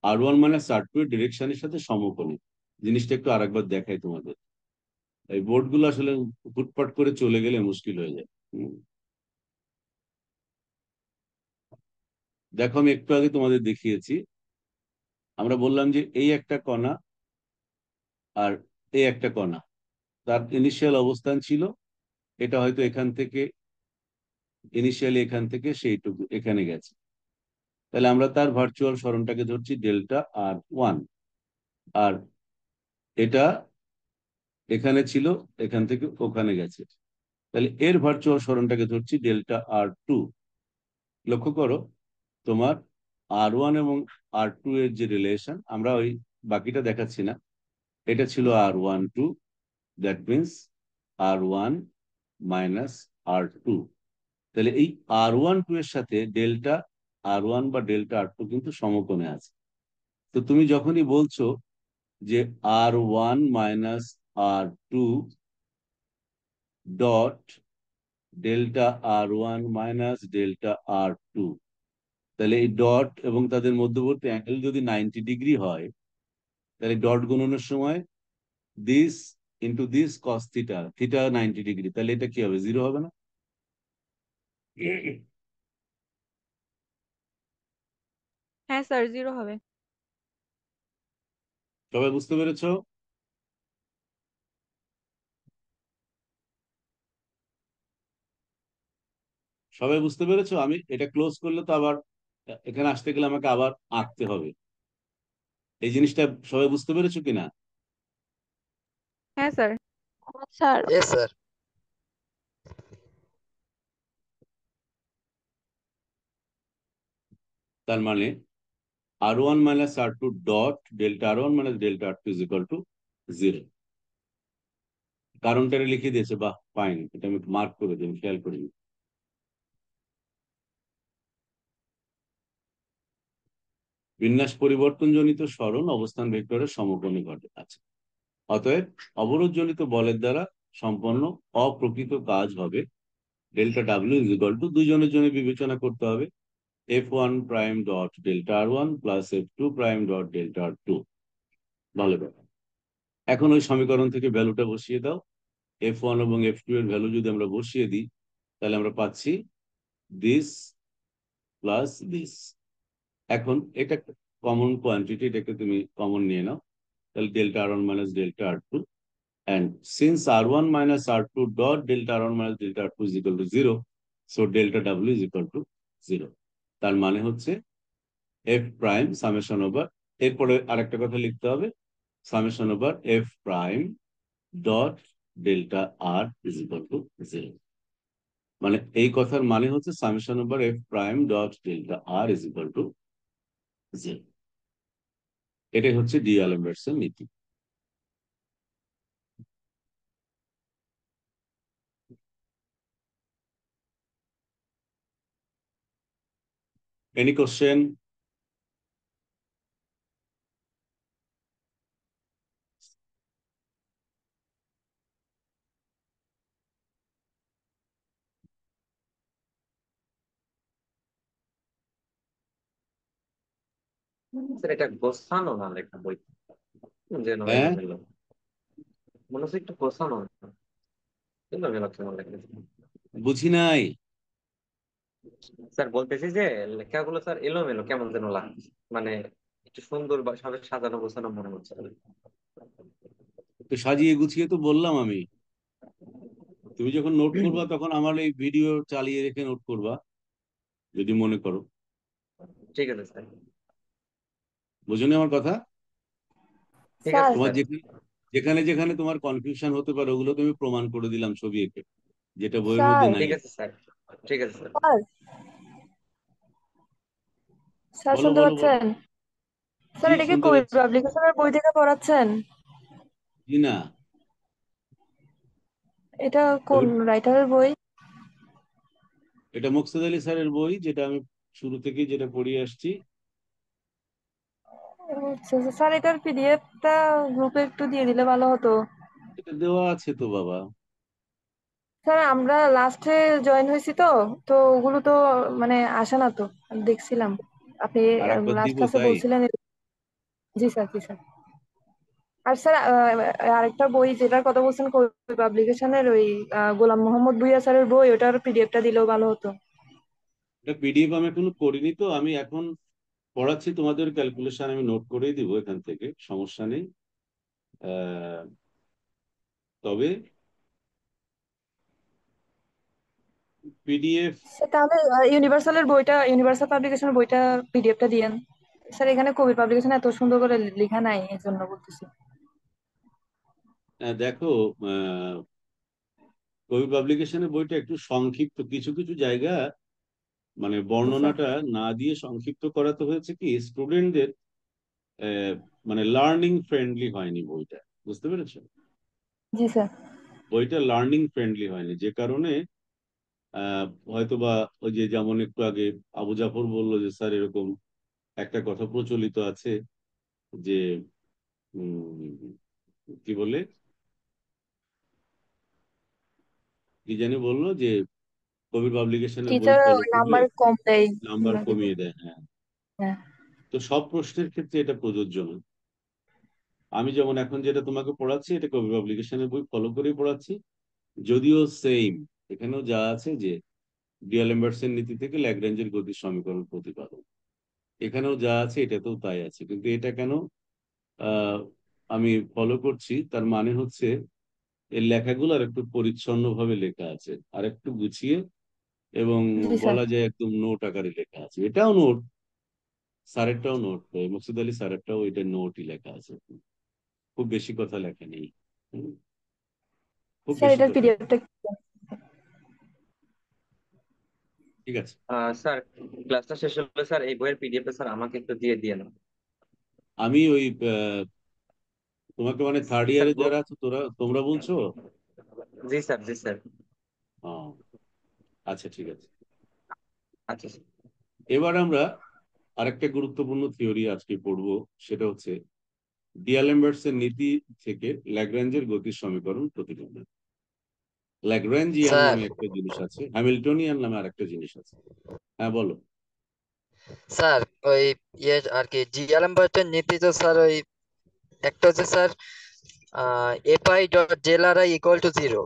r1 - r2 এর ডিরেকশনের সাথে সমকোণী। জিনিসটা একটু আরেকবার দেখাই তোমাদের। এই বোর্ড গুলো আসলে ফুটপাট করে চলে গেলে মুশকিল হয়ে যায়। দেখো, আমি একটু আগে তোমাদের দেখিয়েছি। আমরা বললাম যে এই একটা কণা আর এই একটা কণা, তার ইনিশিয়াল অবস্থান ছিল, এটা হয়তো এখান থেকে, ইনিশিয়ালি এখান থেকে সেইটুকু এখানে গেছে। তাহলে আমরা তার ভার্চুয়াল সরণটাকে ধরছি ডেল্টা r1। আর এটা এখানে ছিল, এখান থেকে ওখানে গেছে, তাহলে এর ভার্চুয়াল সরণটাকে ধরছি ডেল্টা r2। লক্ষ্য করো, তোমার r1 এবং r2 এর যে রিলেশন, আমরা ওই বাকিটা দেখাচ্ছি না, এটা ছিল r12, that means r1 - r2। তাহলে এই r12 এর সাথে ডেল্টা r1 বা ডেল্টা r2 কিন্তু সমকোণে আছে। তো তুমি যখনই বলছো যে r1 - r2 dot delta r1 - delta r2, তাহলে এই ডট এবং তাদের মধ্যবর্তী অ্যাঙ্গেল যদি 90 ডিগ্রি হয়, তাহলে ডট গুণনের সময় this into this cos theta, theta 90 degree, তাহলে এটা কি হবে, জিরো হবে না? হ্যাঁ স্যার, 0 হবে। সবাই বুঝতে পেরেছো? সবাই বুঝতে পেরেছো? আমি এটা ক্লোজ করলে তো আবার এখানে আসতে গেলে আমাকে আবার আঁকতে হবে। এই জিনিসটা সবাই বুঝতে পেরেছো কিনা? হ্যাঁ স্যার। স্যার। Yes, sir. তার মানে r1 - r2 dot delta r1 - delta r2 is equal to zero. কারণটা লিখে দিয়েছে, বাহ ফাইন, এটা আমি মার্ক করে দিই, খেয়াল করিনি। বিন্যাস পরিবর্তনজনিত সরণ অবস্থান ভেক্টরের সমকোণী ঘটে আছে। অতএব অবরোধজনিত বলের দ্বারা সম্পন্ন অপ্রকৃত কাজ হবে ডেল্টা w দুইজনের জন্য বিবেচনা করতে হবে f1 prime dot delta r1 plus f2 prime dot delta r2। ভালো কথা। এখন ওই সমীকরণ থেকে ভ্যালুটা বসিয়ে দাও। f1 এবং f2 এর ভ্যালু যদি আমরা বসিয়ে দিই, তাহলে আমরা পাচ্ছি দিস প্লাস দিস। এখন এটা কমন কোয়ান্টিটি, এটাকে তুমি কমন নিয়ে নাও, তাহলে delta r1 - delta r2। And since r1 - r2 dot delta r1 - delta r2 is equal to 0, so delta w is equal to 0। তার মানে হচ্ছে f প্রাইম সামেশন ওভার, এরপরে আরেকটা কথা লিখতে হবে, summation over f prime dot delta r is equal to 0। মানে এই কথার মানে হচ্ছে summation over f prime dot delta r is equal to 0। এটাই হচ্ছে ডি অ্যালম্বার্টস এর নীতি। Any question? স্যার এটা গোছানো না লেখা বই, যেন হ্যাঁ, এলোমেলো, মনে হচ্ছে একটু গোছানো না, এলোমেলো কেমন লেখা। বুঝি নাই। স্যার বলতেছি যে লেখাগুলো স্যার এলোমেলো কেমন যেন লাগছে, মানে একটু সুন্দর বা সাজানো গোছানো মনে হচ্ছে। তো সাজিয়ে গুছিয়ে তো বললাম আমি। তুমি যখন নোট করবা তখন আমার এই ভিডিও চালিয়ে রেখে নোট করবা, যদি মনে করো। ঠিক আছে স্যার। বুঝনি আমার কথা? ঠিক স্যার আছে তোমার স্যার। যেখানে যেখানে যেখানে তোমার কনফিউশন হতে পারে ওগুলো তুমি প্রমাণ করে দিলাম ছবি এঁকে, যেটা বইয়ের মধ্যে স্যার নাই। ঠিক আছে স্যার। ঠিক আছে স্যার। স্যার স্যার বলো শুনতে বলো বলো। পাচ্ছেন? জি, স্যার এটা কি শুনতে কবির পাচ্ছি। পাবলিকেশনের বই থেকে পড়াচ্ছেন? জি না। এটা কোন কবির, রাইটারের বই? এটা মোকসেদ আলী স্যারের বই, যেটা আমি শুরু থেকেই যেটা পড়িয়ে আসছি। আচ্ছা আচ্ছা। স্যার এটার পিডিএফটা গ্রুপে একটু দিয়ে দিলে ভালো হতো। এটা দেওয়া আছে তো বাবা। স্যার আমরা লাস্টে জয়েন হয়েছি তো, তো ওগুলো তো মানে আসে না তো, আমি দেখছিলাম আপনি আর একবার লাস্ট দিব ক্লাসে তাই? বলছিলেন। জি স্যার, জি স্যার। আর স্যার আরেকটা বই যেটার কথা বলছেন কবি পাবলিকেশনের, ওই গোলাম মোহাম্মদ ভুঁইয়া স্যারের বই, ওটার পিডিএফটা দিলেও ভালো হতো। এটা পিডিএফ আমি এখনো করিনি তো, আমি এখন পড়াচ্ছি তোমাদের ক্যালকুলেশন, আমি নোট করেই দিব এখান থেকে, সমস্যা নেই। আহ, তবে পিডিএফ, তাহলে ইউনিভার্সালের বইটা, ইউনিভার্সাল পাবলিকেশনের বইটা পিডিএফটা দিয়েন। স্যার এখানে কবি পাবলিকেশন এত সুন্দর করে লেখা নাই, এই জন্য বলতেছি। দেখো, কবি পাবলিকেশনের বইটা একটু সংক্ষিপ্ত, কিছু কিছু জায়গা মানে জি স্যার। বর্ণনাটা না দিয়ে সংক্ষিপ্ত করাতে হয়েছে কি স্টুডেন্টদের, মানে লার্নিং ফ্রেন্ডলি হয়নি বইটা, বুঝতে পেরেছো? জি স্যার। বইটা লার্নিং ফ্রেন্ডলি হয়নি, যে কারণে হয়তোবা ওই যে যেমন একটু আগে আবু জাফর বললো যে স্যার এরকম একটা কথা প্রচলিত আছে যে কি বলে, কি জানি বললো যে কবির পাবলিকেশনের বই টিচার ফলো করলে নাম্বার কম দেয়। নাম্বার নাকি বল- কমিয়ে দেয়। হ্যাঁ, হ্যাঁ। তো সব প্রশ্নের ক্ষেত্রে এটা প্রযোজ্য না। আমি যেমন এখন যেটা তোমাকে পড়াচ্ছি এটা কবি পাবলিকেশনের বই ফলো করেই পড়াচ্ছি, যদিও সেম এখানেও যা আছে যে ডিএলএমবার্টসের নীতি থেকে ল্যাগ্রেঞ্জের গতির সমীকরণ প্রতিপাদন, এখানেও যা আছে এটাতেও তাই আছে, কিন্তু এটা কেন আহ, আমি ফলো করছি, তার মানে হচ্ছে এর লেখাগুলো আর একটু পরিচ্ছন্ন ভাবে লেখা আছে, আর একটু গুছিয়ে, এবং জি স্যার। বলা যায় একদম নোট আকারে লেখা আছে। এটাও নোট, স্যারেরটাও নোট, মকসুদ আলী স্যারেরটাও এটা নোটই লেখা আছে, খুব বেশি কথা লেখা নেই। হুম, খুব স্যার বেশি এটার কথা। পিডিএফটা। ঠিক আছে, স্যার ক্লাসটা শেষ হলে স্যার এই বইয়ের পিডিএফ স্যার আমাকে একটু দিয়ে দিয়ে না। আমি ওই তোমাকে মানে থার্ড স্যার ইয়ারে গ্রুপ। যারা আছে তোমরা বলছো? জি স্যার, জি স্যার। হ্যাঁ, আচ্ছা ঠিক আছে। আচ্ছা স্যার। এবার আমরা আরেকটা গুরুত্বপূর্ণ থিওরি আজকে পড়বো, সেটা হচ্ছে ডিআলেমবার্টস এর নীতি থেকে ল্যাগ্রাঞ্জের গতির সমীকরণ প্রতিপাদন। ল্যাগ্রাঞ্জিয়ান স্যার নামে একটা জিনিস আছে, হ্যামিল্টনিয়ান নামে আরেকটা জিনিস আছে। হ্যাঁ বলো। স্যার ওই ইয়ে আর কি জি অ্যালবার্টের নীতি তো স্যার ওই একটা হচ্ছে sir f i dot del r i equal to zero,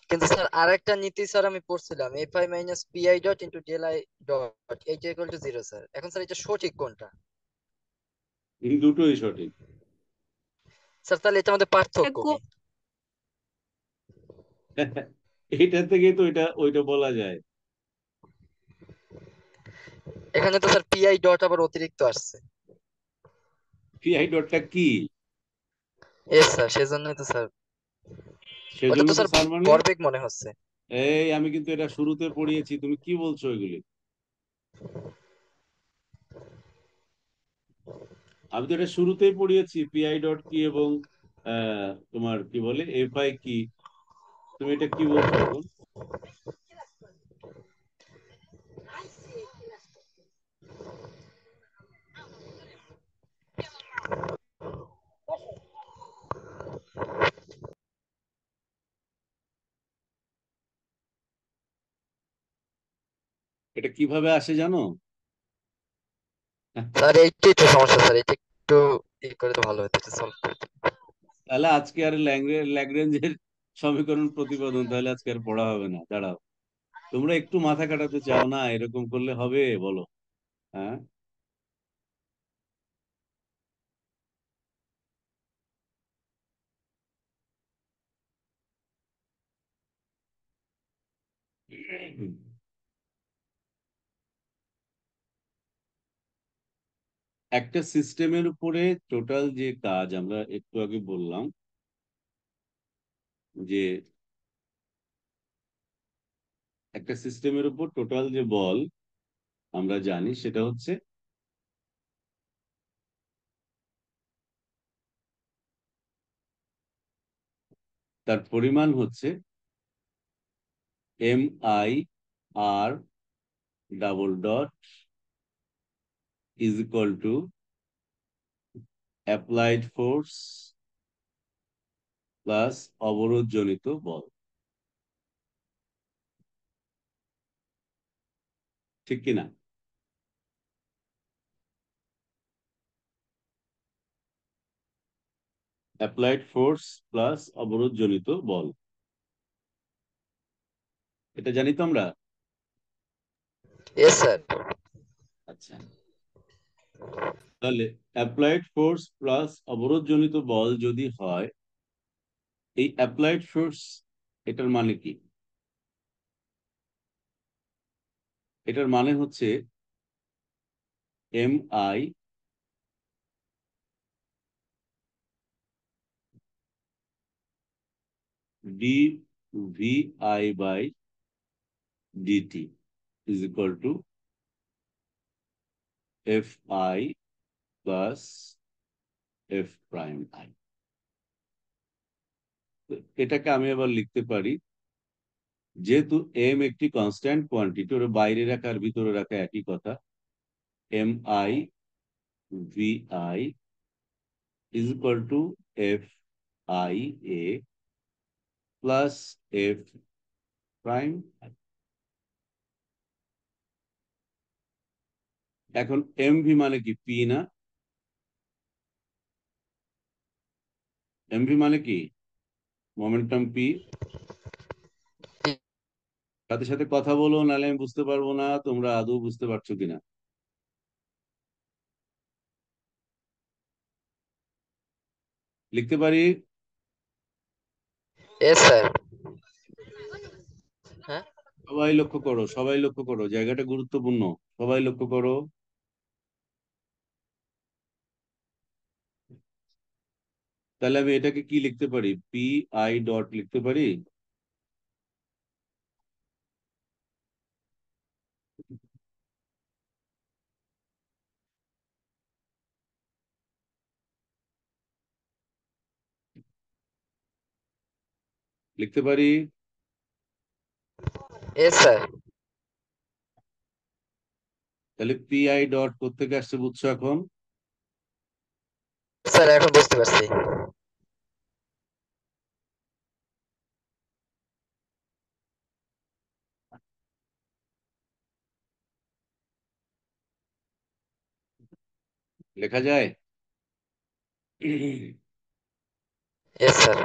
কিন্তু স্যার আরেকটা নীতি স্যার আমি পড়ছিলাম f i minus p i dot into del i dot এইটা ইকুয়াল টু জিরো। স্যার এখন স্যার এটা সঠিক কোনটা? এই দুটোই সঠিক। স্যার তাহলে এটা আমাদের পার্থক্য কি? এইটা থেকে তো এটা ওইটা বলা যায়। এখানে তো স্যার পি আই ডট আবার অতিরিক্ত আসছে। পিআই ডটটা কি? এস স্যার সেজন্যই তো স্যার, ওটা সেজন্য তো তো স্যার স্যার মানে, ভরবেগ মনে হচ্ছে। এই আমি কিন্তু এটা শুরুতে পড়িয়েছি, তুমি কি বলছো এগুলি? আমি তো এটা শুরুতেই পড়িয়েছি, পিআই ডট কি এবং তোমার কি বলে এফআই কি, তুমি এটা কি বলছো এখন? এটা কিভাবে আসে জানো? স্যার এইটাই তো সমস্যা স্যার, এটা একটু ই করে তো ভালো হতো, সলভ করে দিতে। তাহলে আজকে আর ল্যাগ্রেঞ্জের সমীকরণ প্রতিপাদন তাহলে আজকে আর পড়া হবে না, দাঁড়াও। তোমরা একটু মাথা কাটাতে চাও না, এরকম করলে হবে বলো? হ্যাঁ, একটা সিস্টেমের উপরে টোটাল যে কাজ আমরা একটু আগে বললাম, যে একটা সিস্টেমের উপর টোটাল যে বল আমরা জানি সেটা হচ্ছে তার পরিমাণ হচ্ছে MI/R is equal to applied force plus অবরোধজনিত বল। ঠিক কিনা? অ্যাপ্লাইড ফোর্স প্লাস অবরোধজনিত বল, এটা জানি তো আমরা। Yes sir. আচ্ছা, তাহলে অ্যাপ্লাইড ফোর্স প্লাস অবরোধজনিত বল যদি হয়, এই অ্যাপ্লাইড ফোর্স এটার মানে কি? এটার মানে হচ্ছে MI/dVI/dt is equal to FI plus F prime I। এটাকে আমি আবার লিখতে পারি, যেহেতু এম একটি কনস্ট্যান্ট কোয়ান্টিটি, ওর বাইরে রাখা আর ভিতরে রাখা একই কথা, MI/VI is equal to FIA plus F prime. এখন এমভি মানে কি? পি না? এমভি মানে কি? Momentum P. সাথে সাথে কথা বলো, নাহলে আমি বুঝতে পারবো না তোমরা আদৌ বুঝতে পারছো কিনা। লিখতে পারি? Yes sir. হ্যাঁ সবাই লক্ষ্য করো, সবাই লক্ষ্য করো, জায়গাটা গুরুত্বপূর্ণ। সবাই লক্ষ্য করো। তাহলে আমি এটাকে কি লিখতে পারি? PI ডট লিখতে পারি? লিখতে পারি? Yes sir. তাহলে PI ডট কোত্থেকে আসছে বুঝছো এখন? স্যার এখন বুঝতে পারছি। লেখা যায়? Yes sir.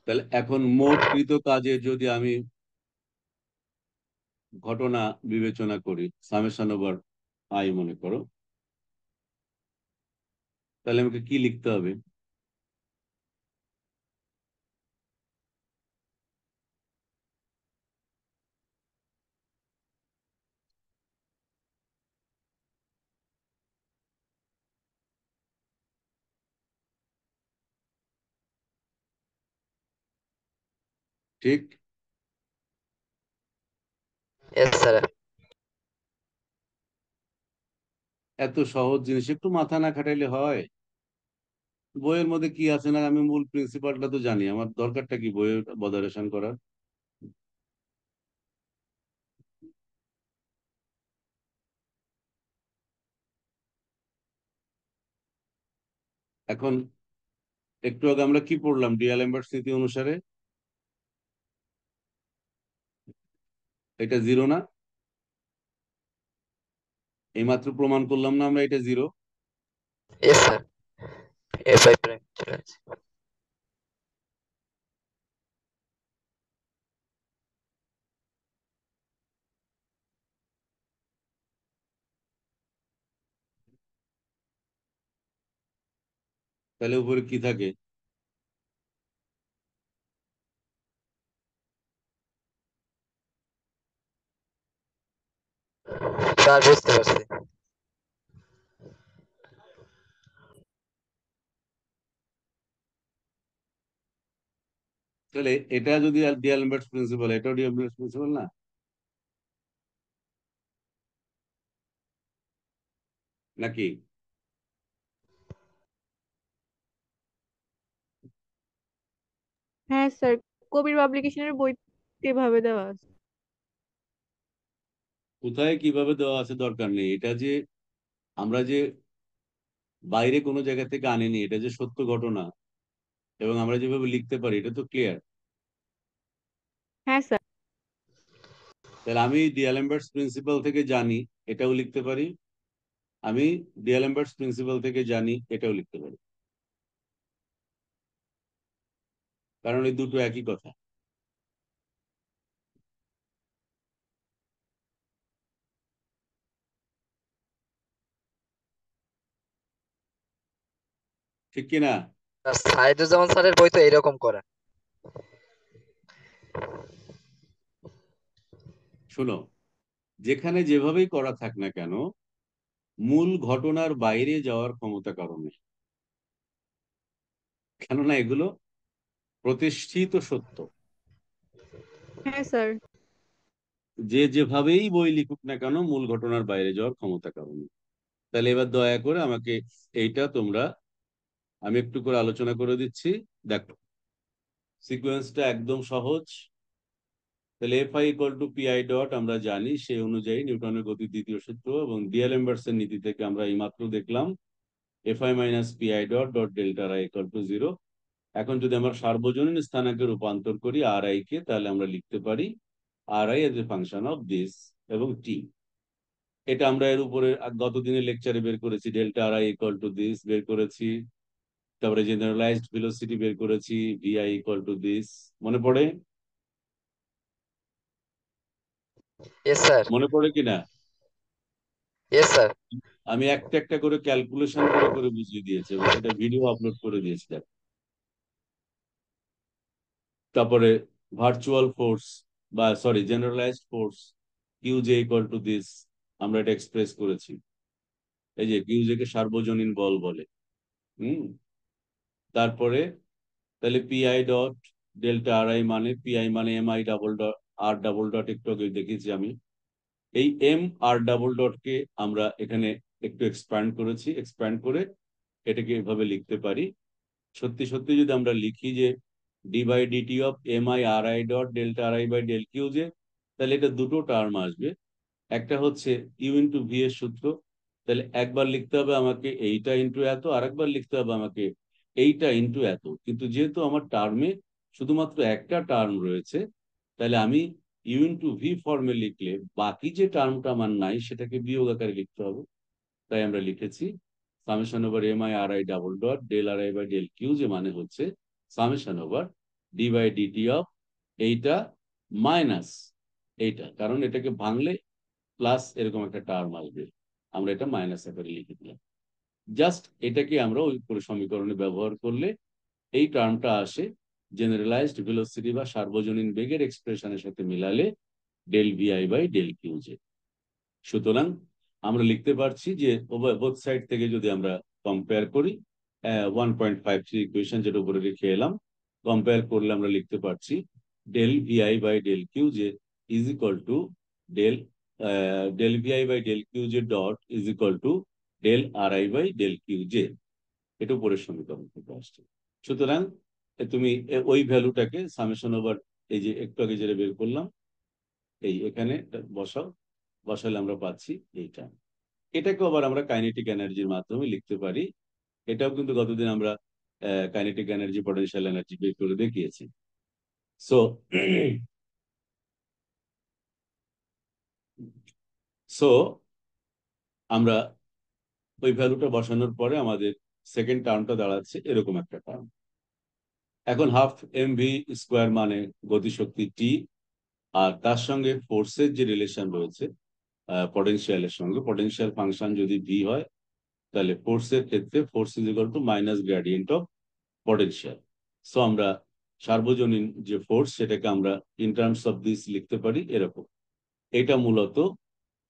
তাহলে এখন মোট কৃত কাজে যদি আমি ঘটনা বিবেচনা করি, সামেশন ওভার আই মনে করো, তাহলে আমাকে কি লিখতে হবে? ঠিক? Yes sir. এত সহজ জিনিস একটু মাথা না খাটাইলে হয়? বইয়ের মধ্যে কি আছে না, আমি মূল প্রিন্সিপালটা তো জানি, আমার দরকারটা কি বইয়ের বদারেশন করার? এখন একটু আগে আমরা কি পড়লাম ডিআলেমবার্ট নীতি অনুসারে? এটা জিরো না? এইমাত্র প্রমাণ করলাম না আমরা এটা zero. Yes sir, FI prime চলে আসছে। তাহলে উপরে কি থাকে? স্যার বুঝতে পারছি। তাহলে এটা যদি ডিআলেমবার্টস প্রিন্সিপাল, এটাও ডিআলেমবার্টস প্রিন্সিপাল না? নাকি? হ্যাঁ স্যার, কবির পাবলিকেশনের বইতে এভাবে দেওয়া আছে। কোথায় কিভাবে দেওয়া আছে দরকার নেই, এটা যে আমরা যে বাইরে কোনো জায়গা থেকে আনিনি, এটা যে সত্য ঘটনা এবং আমরা যেভাবে লিখতে পারি এটা তো ক্লিয়ার। হ্যাঁ স্যার। তাহলে আমি ডিআলেমবার্টস প্রিন্সিপাল থেকে জানি এটাও লিখতে পারি, আমি ডিআলেমবার্টস প্রিন্সিপাল থেকে জানি এটাও লিখতে পারি, কারণ এই দুটো একই কথা। ঠিক কিনা? আর সাইদুজ্জামান স্যারের বই তো এরকম করা। শোনো, যেখানে যেভাবেই করা থাক না কেন, মূল ঘটনার বাইরে যাওয়ার ক্ষমতা কারণ নেই, কেননা এগুলো প্রতিষ্ঠিত সত্য। হ্যাঁ স্যার। যে যেভাবেই বই লিখুক না কেন, মূল ঘটনার বাইরে যাওয়ার ক্ষমতা কারণ নেই। তাহলে এবার দয়া করে আমাকে এইটা তোমরা, আমি একটু করে আলোচনা করে দিচ্ছি। দেখো, সিকোয়েন্সটা একদম সহজ। তাহলে F I equal two P i dot আমরা জানি, সেই অনুযায়ী নিউটনের গতির দ্বিতীয় সূত্র এবং ডিএলএমবার্টস এর নীতি থেকে আমরা এইমাত্র দেখলাম F i minus p i dot dot delta I equal to zero. এখন যদি আমরা সার্বজনীন স্থানাঙ্কে রূপান্তর করি আর আই কে, তাহলে আমরা লিখতে পারি R I as a function of this এবং টি। এটা আমরা এর উপরে গত দিনের লেকচারে বের করেছি, delta r i equal to this বের করেছি, তারপরে জেনারেলাইজড ভেলোসিটি বের করেছি, ভিআই ইকুয়াল টু দিস। মনে পড়ে? Yes sir. মনে পড়ে কিনা? Yes sir. আমি একটা একটা করে ক্যালকুলেশন করে করে বুঝিয়ে দিয়েছি এবং সেটা ভিডিও আপলোড করে দিয়েছি দেখ। তারপরে ভার্চুয়াল ফোর্স বা sorry generalized force q j equal to this, আমরা এটা এক্সপ্রেস করেছি। এই যে কিউ জে কে সার্বজনীন বল বলে। হুম। তারপরে তাহলে p i dot delta r i মানে, পিআই মানে m i double dot r double dot, একটু আগে দেখিয়েছি আমি। এই এম আর ডাবল ডট কে আমরা এখানে একটু এক্সপ্যান্ড করেছি, এক্সপ্যান্ড করে এটাকে এভাবে লিখতে পারি। সত্যি সত্যি যদি আমরা লিখি যে d by DT of m I R i dot delta r i by del Q j, তাহলে এটা দুটো টার্ম আসবে। একটা হচ্ছে ইউ ইন্টু ভি এর সূত্র, তাহলে একবার লিখতে হবে আমাকে এইটা ইন্টু এত, আর একবার লিখতে হবে আমাকে এইটা ইন্টু এত। কিন্তু যেহেতু আমার টার্মে শুধুমাত্র একটা টার্ম রয়েছে, তাহলে আমি ইউ ইন্টু ভি ফর্মে লিখলে বাকি যে টার্মটা আমার নাই সেটাকে বিয়োগ আকারে লিখতে হবে। তাই আমরা লিখেছি summation over m I R I double dot del r i by del q, যে মানে হচ্ছে summation over d by DT of এইটা মাইনাস এইটা, কারণ এটাকে ভাঙলে প্লাস এরকম একটা টার্ম আসবে, আমরা এটা মাইনাস আকারে লিখে দিলাম। জাস্ট এটাকে আমরা ওই পুরো সমীকরণে ব্যবহার করলে এই টার্মটা আসে জেনারেলাইজড ভেলোসিটি বা সার্বজনীন বেগের এক্সপ্রেশনের সাথে মিলালে del Vi by del Q J. সুতরাং আমরা লিখতে পারছি যে বোথ সাইড থেকে যদি আমরা কম্পেয়ার করি, 1.53 ইকুয়েশন যেটা উপরে রেখে এলাম, কম্পেয়ার করলে আমরা লিখতে পারছি del Vi by del Q j is equal to del del Vi by del Q J dot is equal to del r i by del Q j. এটা উপরের সমীকরণ থেকে আসছে। সুতরাং তুমি ওই ভ্যালুটাকে সামেশন ওভার এই যে একটু আগে যেটা বের করলাম এই এখানে বসাও, বসালে আমরা পাচ্ছি এইটা। এটাকে আবার আমরা কাইনেটিক এনার্জির মাধ্যমে লিখতে পারি। এটাও কিন্তু গতদিন আমরা কাইনেটিক এনার্জি, পটেনশিয়াল এনার্জি বের করে দেখিয়েছি। সো সো আমরা ওই ভ্যালুটা বসানোর পরে আমাদের সেকেন্ড টার্মটা দাঁড়াচ্ছে এরকম একটা টার্ম। এখন হাফ এমভি স্কোয়ার মানে গতিশক্তি টি, আর তার সঙ্গে ফোর্সের যে রিলেশন রয়েছে পটেনশিয়ালের সঙ্গে, পটেনশিয়াল ফাংশন যদি ভি হয় তাহলে ফোর্সের ক্ষেত্রে force is equal to minus gradient of potential. So আমরা সার্বজনীন যে ফোর্স সেটাকে আমরা ইন টার্মস অফ দিস লিখতে পারি এরকম। এটা মূলত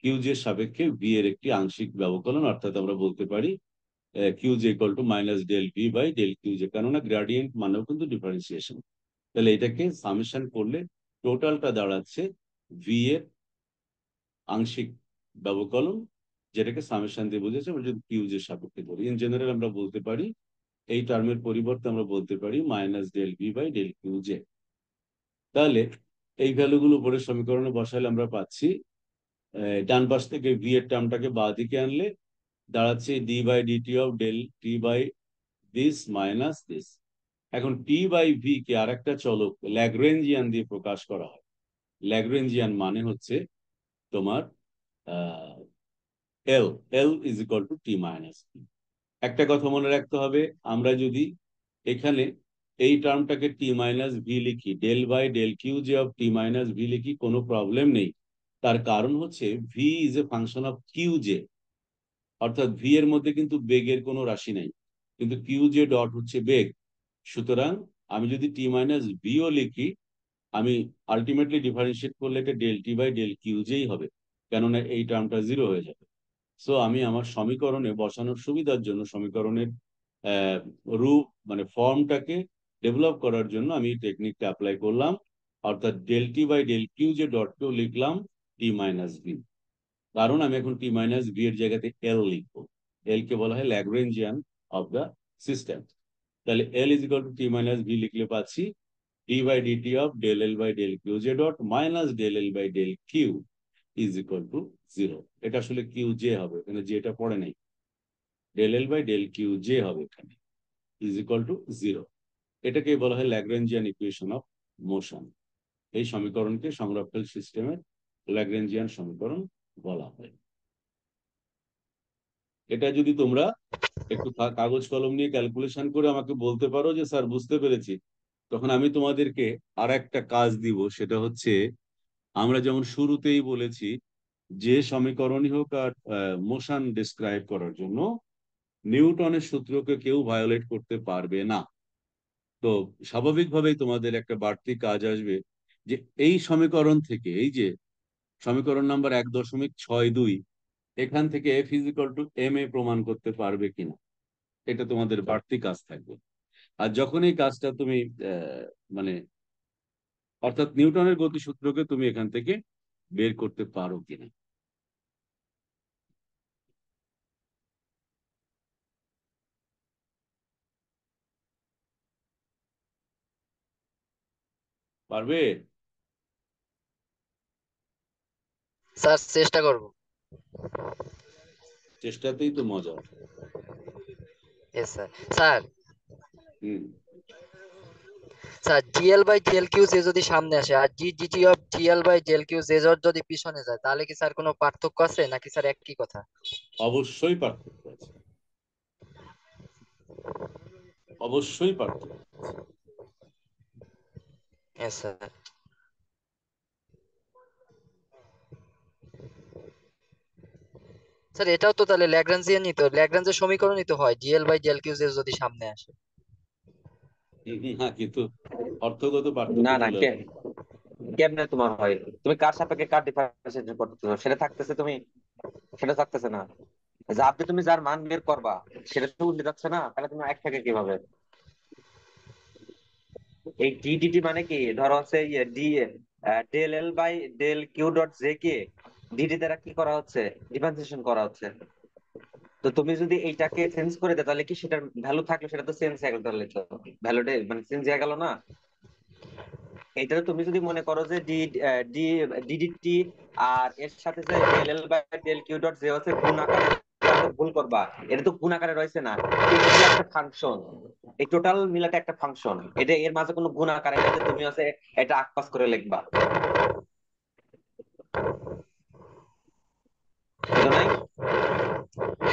কিউজের সাপেক্ষে ভি এর একটি আংশিক ব্যবকলন, অর্থাৎ আমরা বলতে পারি Q J equal to minus del V by del Q J, কেননা গ্রেডিয়েন্ট মানেও কিন্তু ডিফারেন্সিয়েশন। তাহলে এটাকে সামেশন করলে টোটালটা দাঁড়াচ্ছে ভি এর আংশিক ব্যবকলন, যেটাকে সামেশন দিয়ে বুঝেছে আমরা যদি কিউজের সাপেক্ষে ধরি। ইন জেনারেল আমরা বলতে পারি এই টার্মের পরিবর্তে আমরা বলতে পারি minus del V by del Q J. তাহলে এই ভ্যালুগুলো উপরের সমীকরণে বসালে আমরা পাচ্ছি ডান পাশ থেকে ভি এর টার্মটাকে বাঁ দিকে আনলে দাঁড়াচ্ছে d by DT of del T by this minus this. এখন টি বাই ভি কে আর একটা চলক ল্যাগ্রেঞ্জিয়ান দিয়ে প্রকাশ করা হয়। ল্যাগ্রেঞ্জিয়ান মানে হচ্ছে তোমার L, L is equal to T minus V. একটা কথা মনে রাখতে হবে, আমরা যদি এখানে এই টার্মটাকে টি মাইনাস ভি লিখি, del by del Q J of T minus V লিখি, কোনো প্রবলেম নেই। তার কারণ হচ্ছে V is a function of Q J, অর্থাৎ ভি এর মধ্যে কিন্তু বেগের কোনো রাশি নাই, কিন্তু কিউ জে ডট হচ্ছে বেগ। সুতরাং আমি যদি টি মাইনাস ভিও লিখি, আমি আলটিমেটলি ডিফারেন্সিয়েট করলে এটা del T by del Q জেই হবে, কেননা এই টার্মটা জিরো হয়ে যাবে। সো আমি আমার সমীকরণে বসানোর সুবিধার জন্য সমীকরণের রূপ মানে ফর্মটাকে ডেভেলপ করার জন্য আমি এই টেকনিকটা অ্যাপ্লাই করলাম, অর্থাৎ del T by del Q J ডটকেও লিখলাম টি মাইনাস ভি, কারণ আমি এখন টি মাইনাস ভি এর জায়গাতে এল লিখবো। এল কে বলা হয় ল্যাগ্রেঞ্জিয়ান অফ দ্য সিস্টেম। তাহলে L is equal to T minus V লিখলে পাচ্ছি D by DT of del L by del Q J dot minus del L by del Q is equal to zero. এটা আসলে Q J হবে, এখানে যেটা পড়ে নাই, del L by del Q J হবে এখানে, ইজ ইকুয়াল টু জিরো। এটাকে বলা হয় ল্যাগ্রেঞ্জিয়ান ইকুয়েশন অফ মোশন। এই সমীকরণকে সংরক্ষণ সিস্টেমের ল্যাগ্রেঞ্জিয়ান সমীকরণ বলা হয়। এটা যদি তোমরা একটু কাগজ কলম নিয়ে ক্যালকুলেশন করে আমাকে বলতে পারো যে স্যার বুঝতে পেরেছি, তখন আমি তোমাদেরকে আর একটা কাজ দিব। সেটা হচ্ছে আমরা যেমন শুরুতেই বলেছি যে সমীকরণই হোক আর মোশন ডিসক্রাইব করার জন্য নিউটনের সূত্রকে কেউ ভায়োলেট করতে পারবে না। তো স্বাভাবিকভাবেই তোমাদের একটা বাড়তি কাজ আসবে যে এই সমীকরণ থেকে, এই যে সমীকরণ নাম্বার 1.62, এখান থেকে F is equal to M A প্রমাণ করতে পারবে কিনা, এটা তোমাদের বাড়তি কাজ থাকবে। আর যখন এই কাজটা তুমি মানে অর্থাৎ নিউটনের গতিসূত্রকে তুমি এখান থেকে বের করতে পারো কিনা। পারবে? স্যার চেষ্টা করব। চেষ্টাতেই তো মজা। Yes sir. Sir, hmm. Sir D L by del Q J যদি সামনে আসে আর D D T of D L by del Q J যদি পিছনে যায়, তাহলে কি স্যার কোনো পার্থক্য আছে নাকি স্যার একই কথা? অবশ্যই পার্থক্য আছে, অবশ্যই পার্থক্য। S sir. স্যার এটাও তো তাহলে ল্যাগ্রাঞ্জিয়ানই তো, ল্যাগ্রাঞ্জের সমীকরণই তো হয় g l by del Q J যদি সামনে আসে। না, কিন্তু অর্থগত পার্থক্য না না, চলে আসবে। কেমনে তোমার হয়? তুমি কার সাপেক্ষে কার ডিফারেন্সিয়েশন করতেছো সেটা থাকতেছে, তুমি সেটা থাকতেছে না। যে আপনি তুমি যার মান বের করবা সেটা তো উল্টে যাচ্ছে না, তাহলে তুমি এক থেকে কিভাবে? এই ডিডিটি মানে কি, ধরো হচ্ছে d del L by del q dot j কে ডিডি দ্বারা কি করা হচ্ছে, ডিফারেন্সিয়েশন করা হচ্ছে। তো তুমি যদি এইটাকে চেঞ্জ করে দাও তাহলে কি সেটার ভ্যালু থাকলো সেটা তো চেঞ্জ হয়ে গেল, তাহলে তো ভ্যালুটা মানে চেঞ্জ হয়ে গেল না। এইটা তুমি যদি মনে করো যে ডি ডি ডিডিটি আর এর সাথে যে del L by del q dot j হচ্ছে গুণ আকারে, তাহলে ভুল করবা। এটা তো গুণ আকারে রয়েছে না, এটা হলো একটা ফাংশন। এই টোটাল মিলাটা একটা ফাংশন, এটা এর মাঝে কোনো গুণ আকারে নেই যে তুমি হচ্ছে এটা আকপাস করে লিখবা, বুঝো নাই?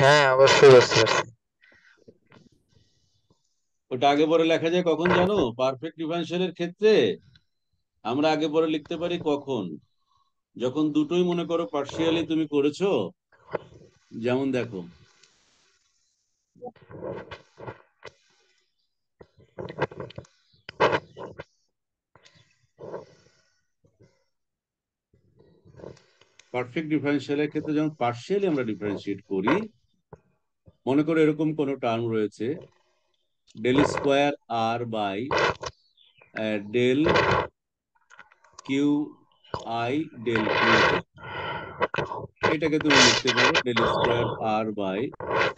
হ্যাঁ অবশ্যই বুঝতে পারছি। ওটা আগে পরে লেখা যায় কখন জানো? পারফেক্ট ডিফারেন্সিয়ালের ক্ষেত্রে আমরা আগে পরে লিখতে পারি কখন, যখন দুটোই মনে করো পার্শিয়ালি তুমি করেছো। যেমন দেখো, পারফেক্ট ডিফারেন্সিয়ালের ক্ষেত্রে যখন পার্শিয়ালি আমরা ডিফারেন্সিয়েট করি, মনে করো এরকম কোনো টার্ম রয়েছে, del square r by del Q i del Q j. এটাকে তুমি লিখতে পারো ডেল স্কোয়ার আর বাই,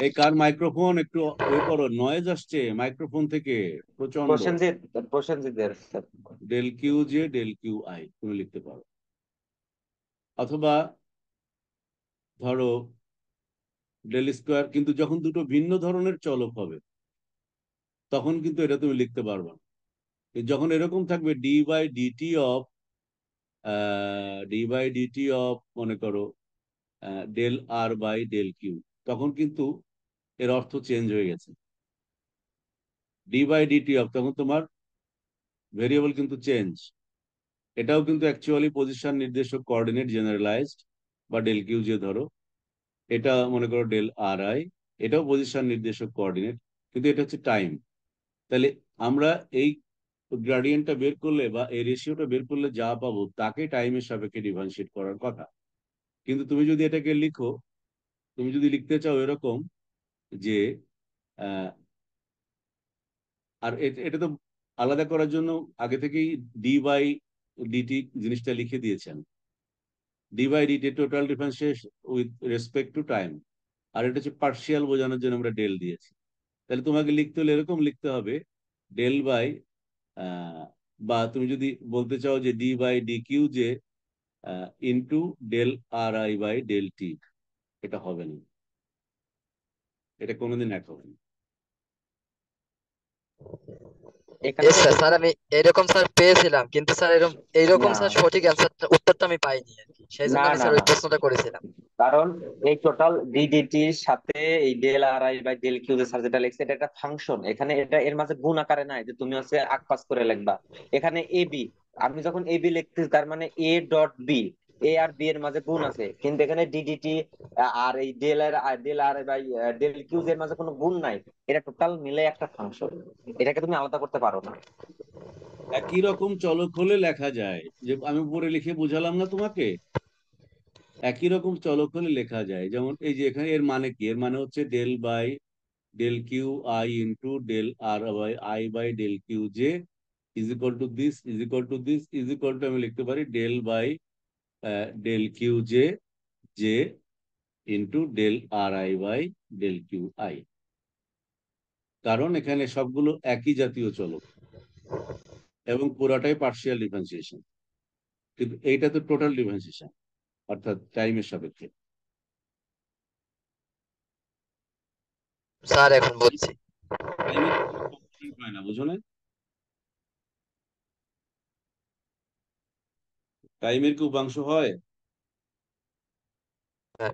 এই কার মাইক্রোফোন একটু ওই করো, নয়েজ আসছে মাইক্রোফোন থেকে প্রচন্ড। প্রসেনজিৎ, প্রসেনজিতের sir. Del Q J del Q I তুমি লিখতে পারো। অথবা ধরো ডেল স্কোয়ার, কিন্তু যখন দুটো ভিন্ন ধরনের চলক হবে তখন কিন্তু এটা তুমি লিখতে পারবে না। যখন এরকম থাকবে ডি বাই ডিটি অফ মনে করো del r by del q, তখন কিন্তু এর অর্থ চেঞ্জ হয়ে গেছে। ডি বাই ডিটি অফ, তখন তোমার ভেরিয়েবল কিন্তু চেঞ্জ। এটাও কিন্তু অ্যাকচুয়ালি পজিশন নির্দেশক কোঅর্ডিনেট জেনারেলাইজড, বা ডেল কিউ যে ধরো, এটা মনে করো ডেল আর আই, এটাও পজিশন নির্দেশক কোঅর্ডিনেট, কিন্তু এটা হচ্ছে টাইম। তাহলে আমরা এই গ্রাডিয়েন্টটা বের করলে বা এই রেশিওটা বের করলে যা পাবো তাকে টাইমের সাপেক্ষে ডিফারেন্সিয়েট করার কথা। কিন্তু তুমি যদি এটাকে লিখো, তুমি যদি লিখতে চাও এরকম যে আহ, আর এটা তো আলাদা করার জন্য আগে থেকেই ডি বাই ডিটি জিনিসটা লিখে দিয়েছেন। D by D T total differentiation with respect to time, আর এটা হচ্ছে পার্শিয়াল বোঝানোর জন্য আমরা ডেল দিয়েছি। তাহলে তোমাকে লিখতে হলে এরকম লিখতে হবে, ডেল বাই বা তুমি যদি বলতে চাও যে ডি বাই ডিকিউ যে into del r i by del t, এটা হবে না, এটা কোনোদিন এক হবে না। এখানে এস স্যার, শুধু স্যার আমি এরকম স্যার পেয়েছিলাম, কিন্তু স্যার এরকম এইরকম না স্যার সঠিক অ্যান্সারটা উত্তরটা আমি পাইনি আর কি, সেই জন্য না আমি না স্যার ওই না, প্রশ্নটা করেছিলাম। কারণ এই টোটাল ডিডিটির সাথে এই del r i by del q যে স্যার যেটা লিখছে, এটা একটা ফাংশন। এখানে এটা এর মাঝে গুণ আকারে নাই যে তুমি হচ্ছে আকপাস করে লিখবা। এখানে এ বি, আমি যখন এ বি লিখতেছি তার মানে এ ডট বি, এ আর বি এর মাঝে গুণ আছে, কিন্তু এখানে ডিডিটি আর এই del r by del q এর মাঝে কোনো গুণ নাই। এটা টোটাল মিলে একটা ফাংশন, এটাকে তুমি আলাদা করতে পারো না। একই রকম চলক হলে লেখা যায়, যে আমি উপরে লিখে বুঝালাম না তোমাকে, একই রকম চলক হলে লেখা যায়। যেমন এই যে এখানে এর মানে কি, এর মানে হচ্ছে del by del Q i into del r by i by del Q j is equal to this is equal to this is equal to, আমি লিখতে পারি del by del Q j j into del r i by del Q i. কারণ এখানে সবগুলো একই জাতীয় চলক এবং পুরাটাই পার্শিয়াল ডিফারেন্সিয়েশন, কিন্তু এইটা তো টোটাল ডিফারেন্সিয়েশন, অর্থাৎ টাইমের সাপেক্ষে। স্যার এখন বুঝছি। টাইমের কম্পোনেন্ট হয় না, বুঝো না? টাইমের কি উপাংশ হয়? স্যার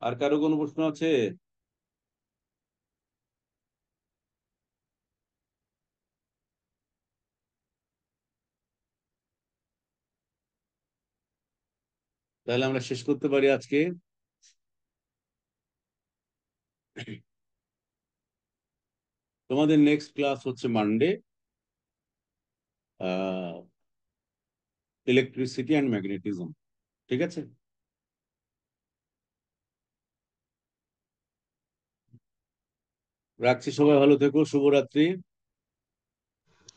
আর কারো কোনো প্রশ্ন আছে? তাহলে আমরা শেষ করতে পারি আজকে। তোমাদের নেক্সট ক্লাস হচ্ছে মানডে, ইলেকট্রিসিটি অ্যান্ড ম্যাগনেটিজম। ঠিক আছে, রাখছি, সবাই ভালো থেকো, শুভরাত্রি।